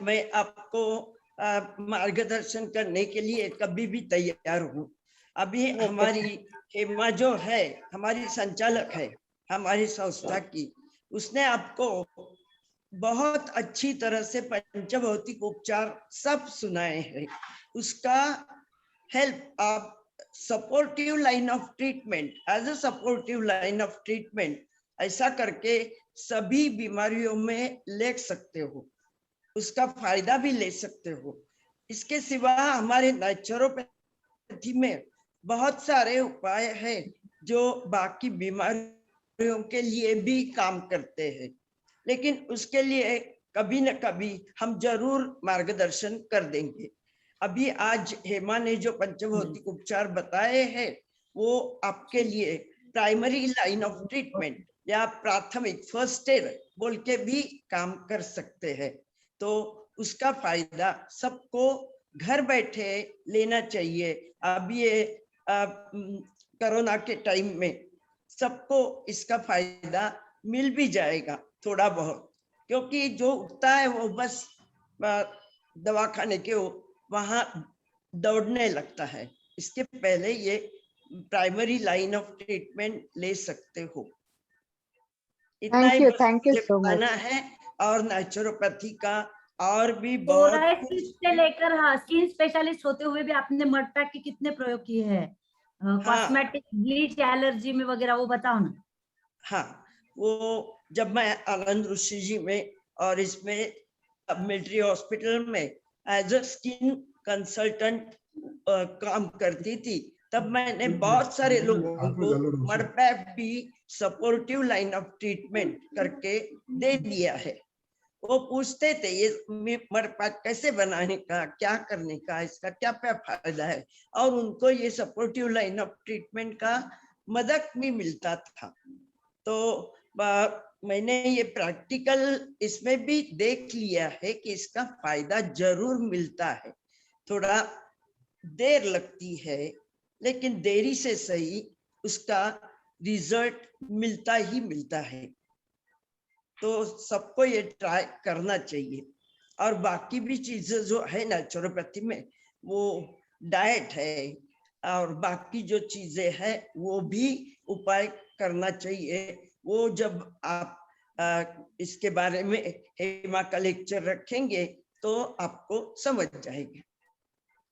मैं आपको मार्गदर्शन करने के लिए कभी भी तैयार हूँ। अभी Okay. हमारी हेमा जो है, हमारी संचालक है हमारी संस्था की, उसने आपको बहुत अच्छी तरह से पंचभौतिक उपचार सब सुनाए हैं। उसका हेल्प आप supportive line of treatment, as a supportive line of treatment, ऐसा करके सभी बीमारियों में ले सकते हो, उसका फायदा भी ले सकते हो। इसके सिवा हमारे नेचुरोपैथी में बहुत सारे उपाय हैं जो बाकी बीमारियों के लिए भी काम करते हैं, लेकिन उसके लिए कभी न कभी हम जरूर मार्गदर्शन कर देंगे। अभी आज हेमा ने जो पंचभौतिक उपचार बताए हैं वो आपके लिए प्राइमरी लाइन ऑफ ट्रीटमेंट या प्राथमिक फर्स्ट एड बोल के भी काम कर सकते हैं। तो उसका फायदा सबको घर बैठे लेना चाहिए। अब ये कोरोना के टाइम में सबको इसका फायदा मिल भी जाएगा थोड़ा बहुत, क्योंकि जो उठता है वो बस दवाखाने के वहां दौड़ने लगता है। इसके पहले ये प्राइमरी लाइन ऑफ ट्रीटमेंट ले सकते हो। इतना ही बस थैंक यू मुझे सो मच। बताना है। और नेचुरोपैथी का और भी बहुत सोराइसिस से लेकर हाँ स्किन स्पेशलिस्ट होते हुए भी आपने मड पैक के कितने प्रयोग किए हैं? कॉस्मेटिक, ब्लीच, एलर्जी में वगैरह, वो बताओ ना। हाँ, वो जब मैं आनंद ऋषि जी में और इसमें मिलिट्री हॉस्पिटल में एज अ स्किन कंसल्टेंट काम करती थी, तब मैंने बहुत सारे लोगों को मड पैक भी सपोर्टिव लाइन ऑफ ट्रीटमेंट करके दे दिया है। वो पूछते थे ये मड पैक कैसे बनाने का, क्या करने का, इसका क्या क्या फायदा है, और उनको ये सपोर्टिव लाइन ऑफ ट्रीटमेंट का मदद भी मिलता था। तो मैंने ये प्रैक्टिकल इसमें भी देख लिया है कि इसका फायदा जरूर मिलता है। थोड़ा देर लगती है, लेकिन देरी से सही उसका रिजल्ट मिलता ही मिलता है। तो सबको ये ट्राई करना चाहिए। और बाकी भी चीजें जो है नेचुरोपैथी में, वो डाइट है और बाकी जो चीजें हैं वो भी उपाय करना चाहिए। वो जब आप इसके बारे में हेमा का लेक्चर रखेंगे तो आपको समझ जाएगा।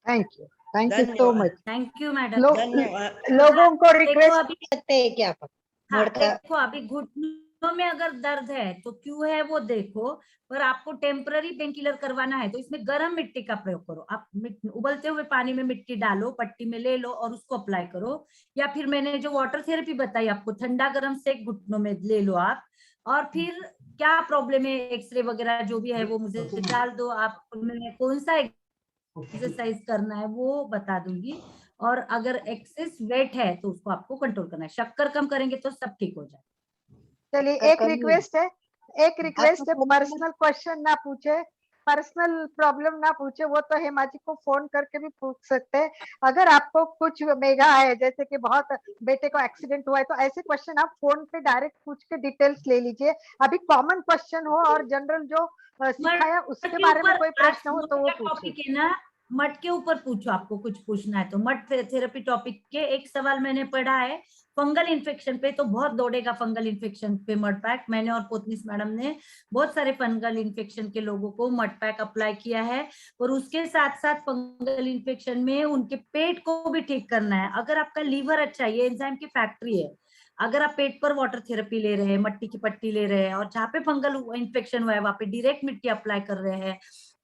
Thank you so much. Thank you madam. धन्यवाद। लोगों को देखो रिक्वेस्ट अभी करते हैं क्या आप? हाँ, देखो अभी घुटनों में अगर दर्द है तो क्यों है वो देखो, पर आपको टेम्पररी पेन किलर करवाना है तो इसमें गर्म मिट्टी का प्रयोग करो। आप उबलते हुए पानी में मिट्टी डालो, पट्टी में ले लो और उसको अप्लाई करो, या फिर मैंने जो वाटर थेरेपी बताई आपको, ठंडा गर्म सेक घुटनों में ले लो आप। और फिर क्या प्रॉब्लम है, एक्सरे वगैरह जो भी है वो मुझे डाल दो। आप कौन सा एक्सरसाइज करना है वो बता दूंगी। और अगर एक्सेस वेट है तो उसको आपको कंट्रोल करना है। शक्कर कम करेंगे तो सब ठीक हो जाए। चलिए, एक रिक्वेस्ट है, पर्सनल क्वेश्चन ना पूछे, पर्सनल प्रॉब्लम ना पूछे, वो तो हेमा जी को फोन करके भी पूछ सकते हैं। अगर आपको कुछ मेगा है, जैसे कि बहुत बेटे को एक्सीडेंट हुआ है, तो ऐसे क्वेश्चन आप फोन पे डायरेक्ट पूछ के डिटेल्स ले लीजिए। अभी कॉमन क्वेश्चन हो और जनरल जो सिखाया उसके बारे में कोई प्रश्न हो तो वो पूछिए। टॉपिक है ना, मट के ऊपर पूछो, आपको कुछ पूछना है तो। मट थेरेपी टॉपिक के एक सवाल मैंने पढ़ा है फंगल इन्फेक्शन पे, तो बहुत दौड़ेगा फंगल इन्फेक्शन पे मड पैक। मैंने और पोतनीस मैडम ने बहुत सारे फंगल इन्फेक्शन के लोगों को मड पैक अप्लाई किया है। और उसके साथ साथ फंगल इन्फेक्शन में उनके पेट को भी ठीक करना है। अगर आपका लीवर अच्छा है, ये एंजाइम की फैक्ट्री है, अगर आप पेट पर वाटर थेरेपी ले रहे हैं, मट्टी की पट्टी ले रहे हैं, और जहाँ पे फंगल इन्फेक्शन हुआ है वहां पे डायरेक्ट मिट्टी अप्लाई कर रहे हैं,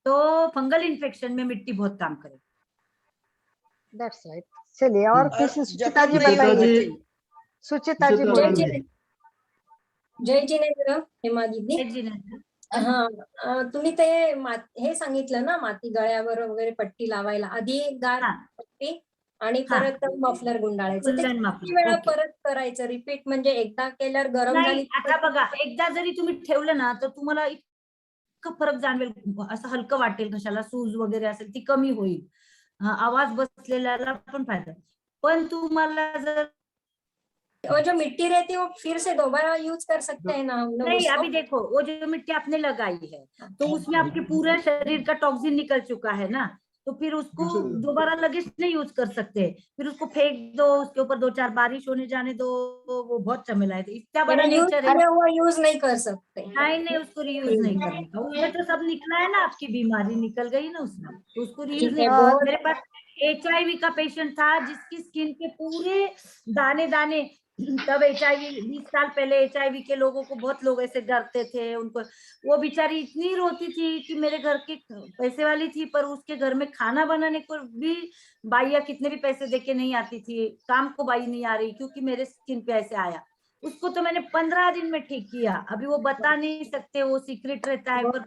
तो फंगल इन्फेक्शन में मिट्टी बहुत काम करेगी। That's right. चलिए, और किसी सुचिता जी जख्म नहीं बताइए। होना चाहिए। सुचिता जी जय बोलिए। जिनेंद्र, हेमा दीदी. हा, तुम्ही ते हे सांगितलं ना, माती गळ्यावर वगैरे पट्टी लावायला, आधी गार हाँ, पट्टी आणि हा. परत मफलर गुंडाळायचं. ते कुल्लन किती मफलर, वेळा ओके. परत करायचं रिपीट, म्हणजे एकदा केल्यावर गरम नाही, झाली आता बघा एकदा जरी तुम्ही ठेवलं ना तर तुम्हाला इतकं फरक जाणवेल, असं हलकं वाटेल, कशाला सूज वगैरे असेल ती कमी होईल, आवाज बसलेल्याला पण फायदा. पण तुम्हाला जर वो जो मिट्टी रहती है वो फिर से दोबारा यूज कर सकते हैं ना हम लोग नहीं, उसको? अभी देखो वो जो मिट्टी आपने लगाई है तो उसमें आपके पूरे शरीर का टॉक्सिन निकल चुका है ना, तो फिर उसको दोबारा लगे नहीं यूज कर सकते, फिर उसको फेंक दो, उसके ऊपर 2-4 बारिश होने जाने दो, वो बहुत झमेला है। इतना बड़ा यानी यूज नेचर है, किया हुआ यूज नहीं कर सकते। नहीं उसको रीयूज नहीं करने का, उसमें तो सब निकला है ना, आपकी बीमारी निकल गई ना उसमें, तो उसको रीयूज ठीक नहीं। है, बहुत मेरे पास HIV का पेशेंट था जिसकी स्किन के पूरे दाने दाने, तब HIV 20 साल पहले HIV के लोगों को बहुत लोग ऐसे डरते थे उनको, वो बेचारी इतनी रोती थी कि मेरे घर के पैसे वाली थी पर उसके घर में खाना बनाने को भी बाइया कितने भी पैसे देके नहीं आती थी, काम को बाई नहीं आ रही क्योंकि मेरे स्किन पे ऐसे आया। उसको तो मैंने 15 दिन में ठीक किया, अभी वो बता नहीं सकते, वो सीक्रेट रहता है। पर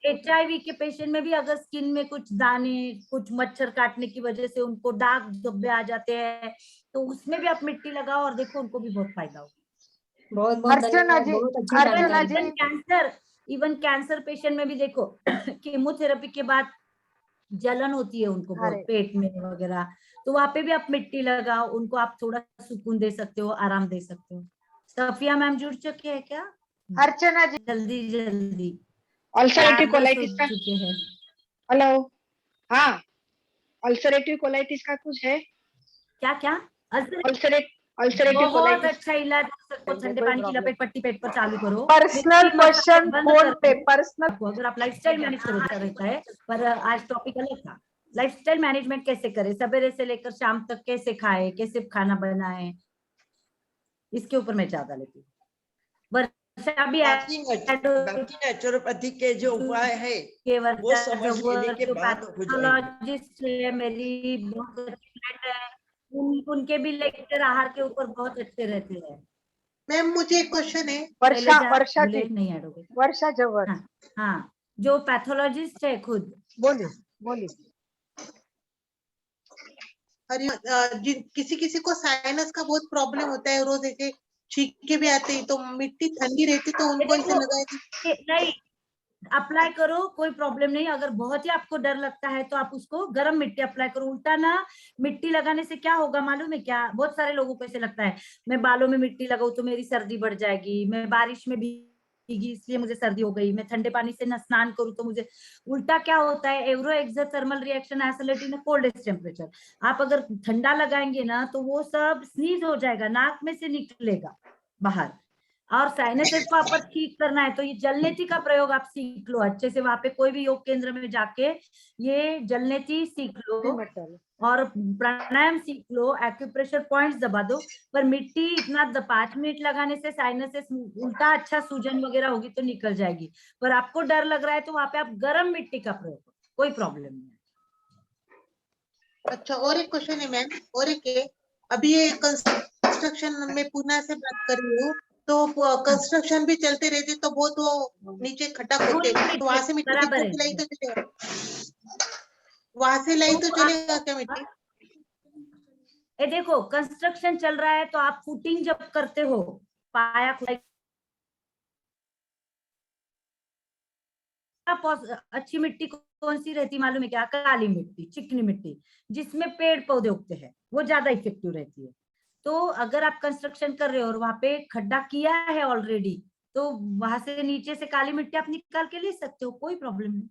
HIV के पेशेंट में भी अगर स्किन में कुछ दाने, कुछ मच्छर काटने की वजह से उनको दाग धब्बे आ जाते हैं तो उसमें भी आप मिट्टी लगाओ और देखो उनको भी बहुत फायदा होगा। बहुत बहुत अर्चना धन्यवाद, जी, बहुत अच्छी अर्चना जानकारी। जी, इवन कैंसर पेशेंट में भी देखो कीमोथेरेपी के बाद जलन होती है उनको बहुत अरे पेट में वगैरह, तो वहां पे भी आप मिट्टी लगाओ, उनको आप थोड़ा सुकून दे सकते हो, आराम दे सकते हो। सफिया मैम जुड़ चुके हैं क्या? अर्चना जी, जल्दी जल्दी, अल्सरेटिव 4-10 हो कोलाइटिस का, चुके हैं। हेलो, हाँ, अल्सरेटिव कोलाइटिस का कुछ है? क्या क्या? अल्सरेटिव बहुत कोलाइटिस अच्छा इलाज हो सकता है, ठंडे कोई पानी की प्रॉब्लम? लपेट पट्टी पेट पर चालू करो, पर्सनल मिर्ची मसाले क्वेश्चन बंद फोन कर पे, दो। पर्सनल आपको अगर आप लाइफस्टाइल मैनेज करो अच्छा रहता है, पर आज टॉपिक अलग था। लाइफस्टाइल मैनेजमेंट कैसे करें, सवेरे से लेकर शाम तक कैसे खाए, कैसे खाना बनाए, इसके ऊपर मैं ज्यादा लेती हूँ। वर्षा भी बाकी नेचुरोपैथी के जो उपाय है वो समझ लेने के जो बाद हो जाएंगे। पैथोलॉजिस्ट है मेरी बहुत अच्छी फ्रेंड है, उनके भी लेक्चर आहार के ऊपर बहुत अच्छे रहते हैं। मैम मुझे एक क्वेश्चन है। वर्षा जी, बुलेट नहीं ऐड हो गई। वर्षा जवर, हाँ हाँ, जो पैथोलॉजिस्ट है खुद। बोलिए। किसी किसी को साइनस का बहुत प्रॉब्लम होता है, रोज ऐसे छींके भी आते हैं, तो मिट्टी ठंडी रहती तो उनको ऐसे लगाए नहीं, अप्लाई करो, कोई प्रॉब्लम नहीं। अगर बहुत ही आपको डर लगता है तो आप उसको गर्म मिट्टी अप्लाई करो, उल्टा ना। मिट्टी लगाने से क्या होगा मालूम है क्या? बहुत सारे लोगों को ऐसे लगता है मैं बालों में मिट्टी लगाऊं तो मेरी सर्दी बढ़ जाएगी, मैं बारिश में भीगी इसलिए मुझे सर्दी हो गई, मैं ठंडे पानी से न स्नान करूं तो मुझे। उल्टा क्या होता है, एवरो exothermal reaction acidity in coldest temperature. आप अगर ठंडा लगाएंगे ना तो वो सब स्नीज हो जाएगा, नाक में से निकलेगा बाहर। और साइनसेस को आप ठीक करना है तो ये जलनेती का प्रयोग आप सीख लो अच्छे से, वहां पे कोई भी योग केंद्र में जाके ये जलनेती सीख लो और प्राणायाम सीख लो, एक्यूप्रेशर पॉइंट्स दबा दो। पर मिट्टी इतना 5 मिनट लगाने से साइनसेस उल्टा अच्छा सूजन वगैरह होगी तो निकल जाएगी। पर आपको डर लग रहा है तो वहां पे आप गर्म मिट्टी का प्रयोग करो, कोई प्रॉब्लम नहीं है। अच्छा, और एक क्वेश्चन है मैम, और एक है, अभी ये कंस्ट्रक्शन में पूना से बात कर रही हूँ, तो कंस्ट्रक्शन भी चलते रहते तो बहुत वो नीचे खटक होते, तो वहां से मिट्टी बराबर किधर से लाई है। तो चलेगा? वहां से लाई तो चलेगा क्या मिट्टी? ये देखो कंस्ट्रक्शन चल रहा है तो आप फुटिंग जब करते हो, पाया खुदाई, अच्छी मिट्टी कौन सी रहती मालूम है क्या? काली मिट्टी, चिकनी मिट्टी जिसमें पेड़ पौधे उगते हैं, वो ज्यादा इफेक्टिव रहती है। तो अगर आप कंस्ट्रक्शन कर रहे हो और वहां पे खड्डा किया है ऑलरेडी, तो वहां से नीचे से काली मिट्टी आप निकाल के ले सकते हो, कोई प्रॉब्लम नहीं।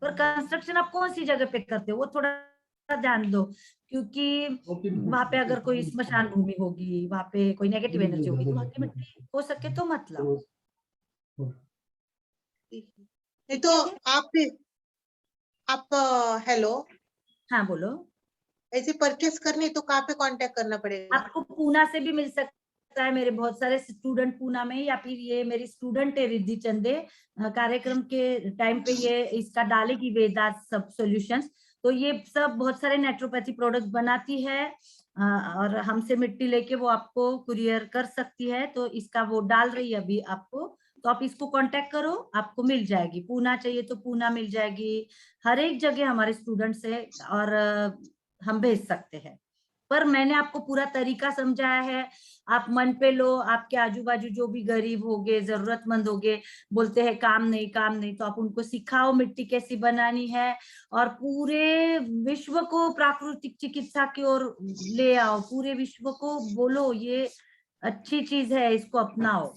पर कंस्ट्रक्शन आप कौन सी जगह पे करते हो वो थोड़ा ध्यान दो, क्योंकि वहां पे अगर कोई स्मशान भूमि होगी, वहां पे कोई नेगेटिव एनर्जी होगी, तो वहां की मिट्टी हो सके तो मत लाओ। नहीं तो आप हेलो, हाँ बोलो। ऐसे परचेस करने तो कहाँ पे कांटेक्ट करना पड़ेगा? आपको पूना से भी मिल सकता है, मेरे बहुत सारे स्टूडेंट पूना में, या फिर ये मेरी स्टूडेंट है रिद्धि चंदे, कार्यक्रम के टाइम पे ये इसका डालेगी वेदांत सब सॉल्यूशंस। तो ये सब बहुत सारे नेचुरोपैथी प्रोडक्ट बनाती है और हमसे मिट्टी लेके वो आपको कुरियर कर सकती है, तो इसका वो डाल रही है अभी आपको, तो आप इसको कांटेक्ट करो, आपको मिल जाएगी। पूना चाहिए तो पूना मिल जाएगी, हर एक जगह हमारे स्टूडेंट्स है। और हम भेज सकते हैं। पर मैंने आपको पूरा तरीका समझाया है, आप मन पे लो। आपके आजू बाजू जो भी गरीब होगे, जरूरतमंद होगे, बोलते हैं काम नहीं, तो आप उनको सिखाओ मिट्टी कैसी बनानी है, और पूरे विश्व को प्राकृतिक चिकित्सा की ओर ले आओ। पूरे विश्व को बोलो ये अच्छी चीज है, इसको अपनाओ।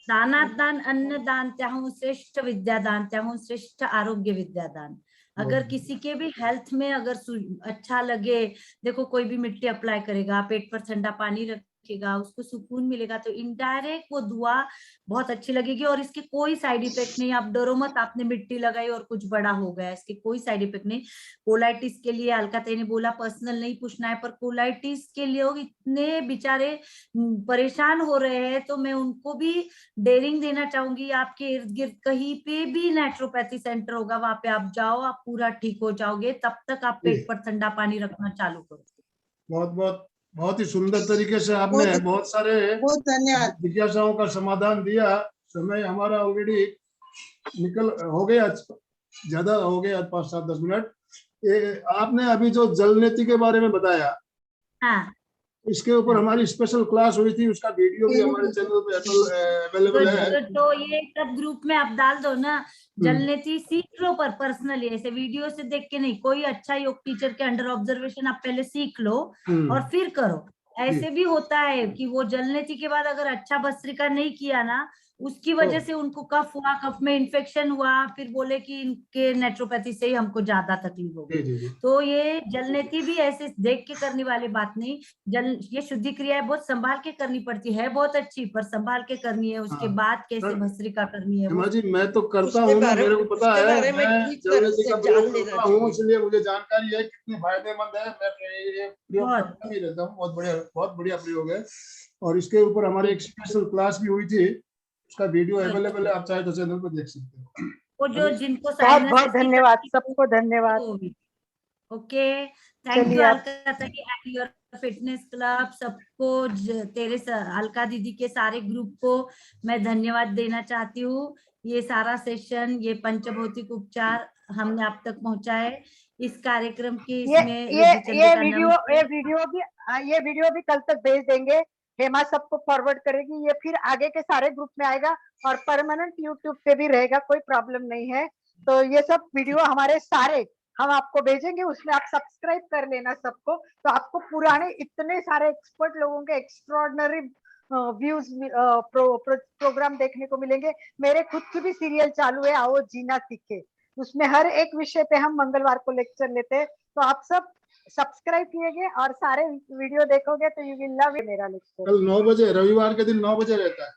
दानादान अन्नदान त्याहूं श्रेष्ठ विद्यादान, त्याहूं श्रेष्ठ आरोग्य विद्यादान। अगर किसी के भी हेल्थ में अगर अच्छा लगे, देखो कोई भी मिट्टी अप्लाई करेगा, पेट पर ठंडा पानी रखेगा, उसको सुकून मिलेगा, तो इनडायरेक्ट वो दुआ बहुत अच्छी लगेगी। और इसके कोई साइड इफेक्ट नहीं, आप डरो मत आपने मिट्टी लगाई और कुछ बड़ा हो गया, इसके कोई साइड इफेक्ट नहीं। कोलाइटिस के लिए अलकाताई ने बोला पर्सनल नहीं पूछना है, पर कोलाइटिस के लोग इतने बेचारे परेशान हो रहे हैं, तो मैं उनको भी डेयरिंग देना चाहूंगी, आपके इर्द गिर्द कहीं पे भी नेचुरोपैथी सेंटर होगा, वहां पे आप जाओ, आप पूरा ठीक हो जाओगे। तब तक आप पेट पर ठंडा पानी रखना चालू करो। बहुत ही सुंदर तरीके से आपने बहुत सारे बहुत धन्यवाद। जिज्ञासाओं का समाधान दिया। समय हमारा ऑलरेडी निकल हो गया, ज्यादा हो गया, 5-7-10 मिनट। आपने अभी जो जल नीति के बारे में बताया, हाँ, इसके ऊपर हमारी स्पेशल क्लास हुई थी, उसका वीडियो भी हमारे चैनल पे अवेलेबल है। तो ये सब ग्रुप में आप डाल दो ना, जल नीति सीख लो, पर पर्सनली ऐसे वीडियो से देख के नहीं, कोई अच्छा योग टीचर के अंडर ऑब्जर्वेशन आप पहले सीख लो और फिर करो। ऐसे भी होता है कि वो जल नीति के बाद अगर अच्छा भस्त्रिका नहीं किया ना, उसकी वजह से उनको कफ हुआ, कफ में इन्फेक्शन हुआ, फिर बोले कि इनके नेचुरोपैथी से ही हमको ज्यादा तकलीफ हो गई। तो ये जल नीति भी ऐसे देख के करने वाली बात नहीं। ये शुद्धि क्रिया बहुत संभाल के करनी पड़ती है, बहुत अच्छी, पर संभाल के करनी है। उसके बाद कैसे भस्त्रिका करनी है हेमा जी, मैं तो करता हूँ ना, मेरे को पता है, मैं जल नीति का प्रयोग करता हूँ, इसलिए मुझे जानकारी है कितनी फायदेमंद है। मैं ये प्रयोग करता ही रहता हूँ, बहुत बढ़िया प्रयोग है। और इसके ऊपर हमारी एक स्पेशल क्लास भी हुई थी, उसका वीडियो अवेलेबल है, आप चाहे तो चैनल पर देख सकते हो। वो जो जिनको बहुत धन्यवाद, सबको धन्यवाद। Okay, thank you Alka your fitness club, सबको, तेरे अलका दीदी के सारे ग्रुप को मैं धन्यवाद देना चाहती हूँ। ये सारा सेशन, ये पंचभौतिक उपचार हमने आप तक पहुंचा है। इस कार्यक्रम के इसमें ये वीडियो भी कल तक भेज देंगे। हेमा सबको फॉरवर्ड करेगी, ये फिर आगे के सारे ग्रुप में आएगा और परमानेंट यूट्यूब पे भी रहेगा, कोई प्रॉब्लम नहीं है। तो ये सब वीडियो हमारे सारे हम आपको भेजेंगे, उसमें आप सब्सक्राइब कर लेना सबको, तो आपको पुराने इतने सारे एक्सपर्ट लोगों के एक्स्ट्रॉर्डिनरी व्यूज प्रोग्राम देखने को मिलेंगे। मेरे खुद की भी सीरियल चालू है, आओ जीना सीखे, उसमें हर एक विषय पे हम मंगलवार को लेक्चर लेते हैं। तो आप सब सब्सक्राइब किएगे और सारे वीडियो देखोगे तो यू विल लव मेरा लेक्चर। कल 9 बजे, रविवार के दिन 9 बजे रहता है।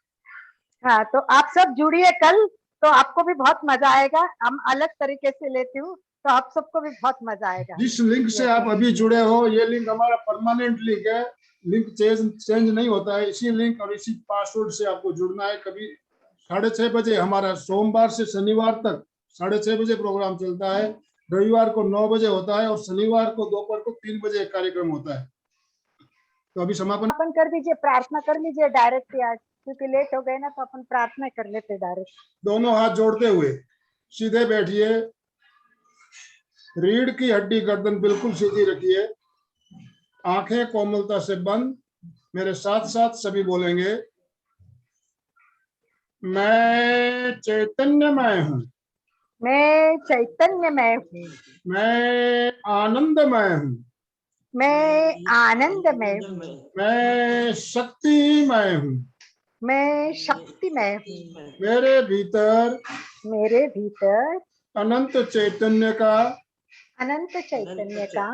हाँ, तो आप सब जुड़िए कल, तो आपको भी बहुत मजा आएगा। हम अलग तरीके से लेती हूँ, तो आप सबको भी बहुत मजा आएगा। जिस लिंक से आप अभी जुड़े हो, ये लिंक हमारा परमानेंट लिंक है, लिंक चेंज नहीं होता है। इसी लिंक और इसी पासवर्ड से आपको जुड़ना है। कभी 6:30 बजे हमारा सोमवार से शनिवार तक 6:30 बजे प्रोग्राम चलता है, रविवार को 9 बजे होता है और शनिवार को दोपहर को 3 बजे एक कार्यक्रम होता है। तो अभी समापन कर दीजिए, प्रार्थना कर लीजिए डायरेक्ट, आज क्योंकि लेट हो गए ना, तो अपन प्रार्थना कर लेते डायरेक्ट। दोनों हाथ जोड़ते हुए सीधे बैठिए, रीढ़ की हड्डी गर्दन बिल्कुल सीधी रखिए, आंखें कोमलता से बंद। मेरे साथ साथ सभी बोलेंगे, मैं चैतन्यमय हूँ, मैं चैतन्यमय हूँ, मैं आनंदमय हूँ, मैं आनंदमय हूँ, मैं शक्तिमय हूँ, मैं शक्तिमय हूँ। मेरे भीतर अनंत चैतन्य का, अनंत चैतन्य का,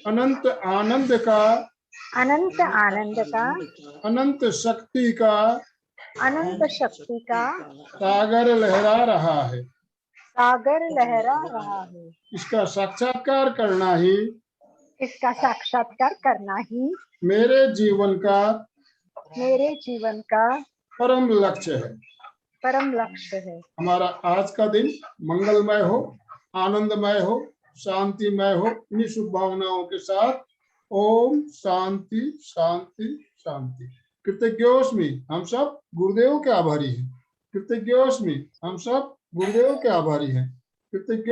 अनंत आनंद का, अनंत आनंद का, अनंत शक्ति का, अनंत शक्ति का सागर लहरा रहा है। सागर लहरा रहा है। इसका साक्षात्कार करना ही, इसका साक्षात्कार करना ही मेरे जीवन का परम लक्ष्य है। परम लक्ष्य है। हमारा आज का दिन मंगलमय हो, आनंदमय हो, शांतिमय हो। इन्हीं शुभ भावनाओं के साथ ओम शांति शांति शांति। कृतज्ञोस्मि, हम सब गुरुदेव के आभारी हैं। कृतज्ञोस्मि, हम सब गुरुदेव के आभारी हैं। कृतज्ञ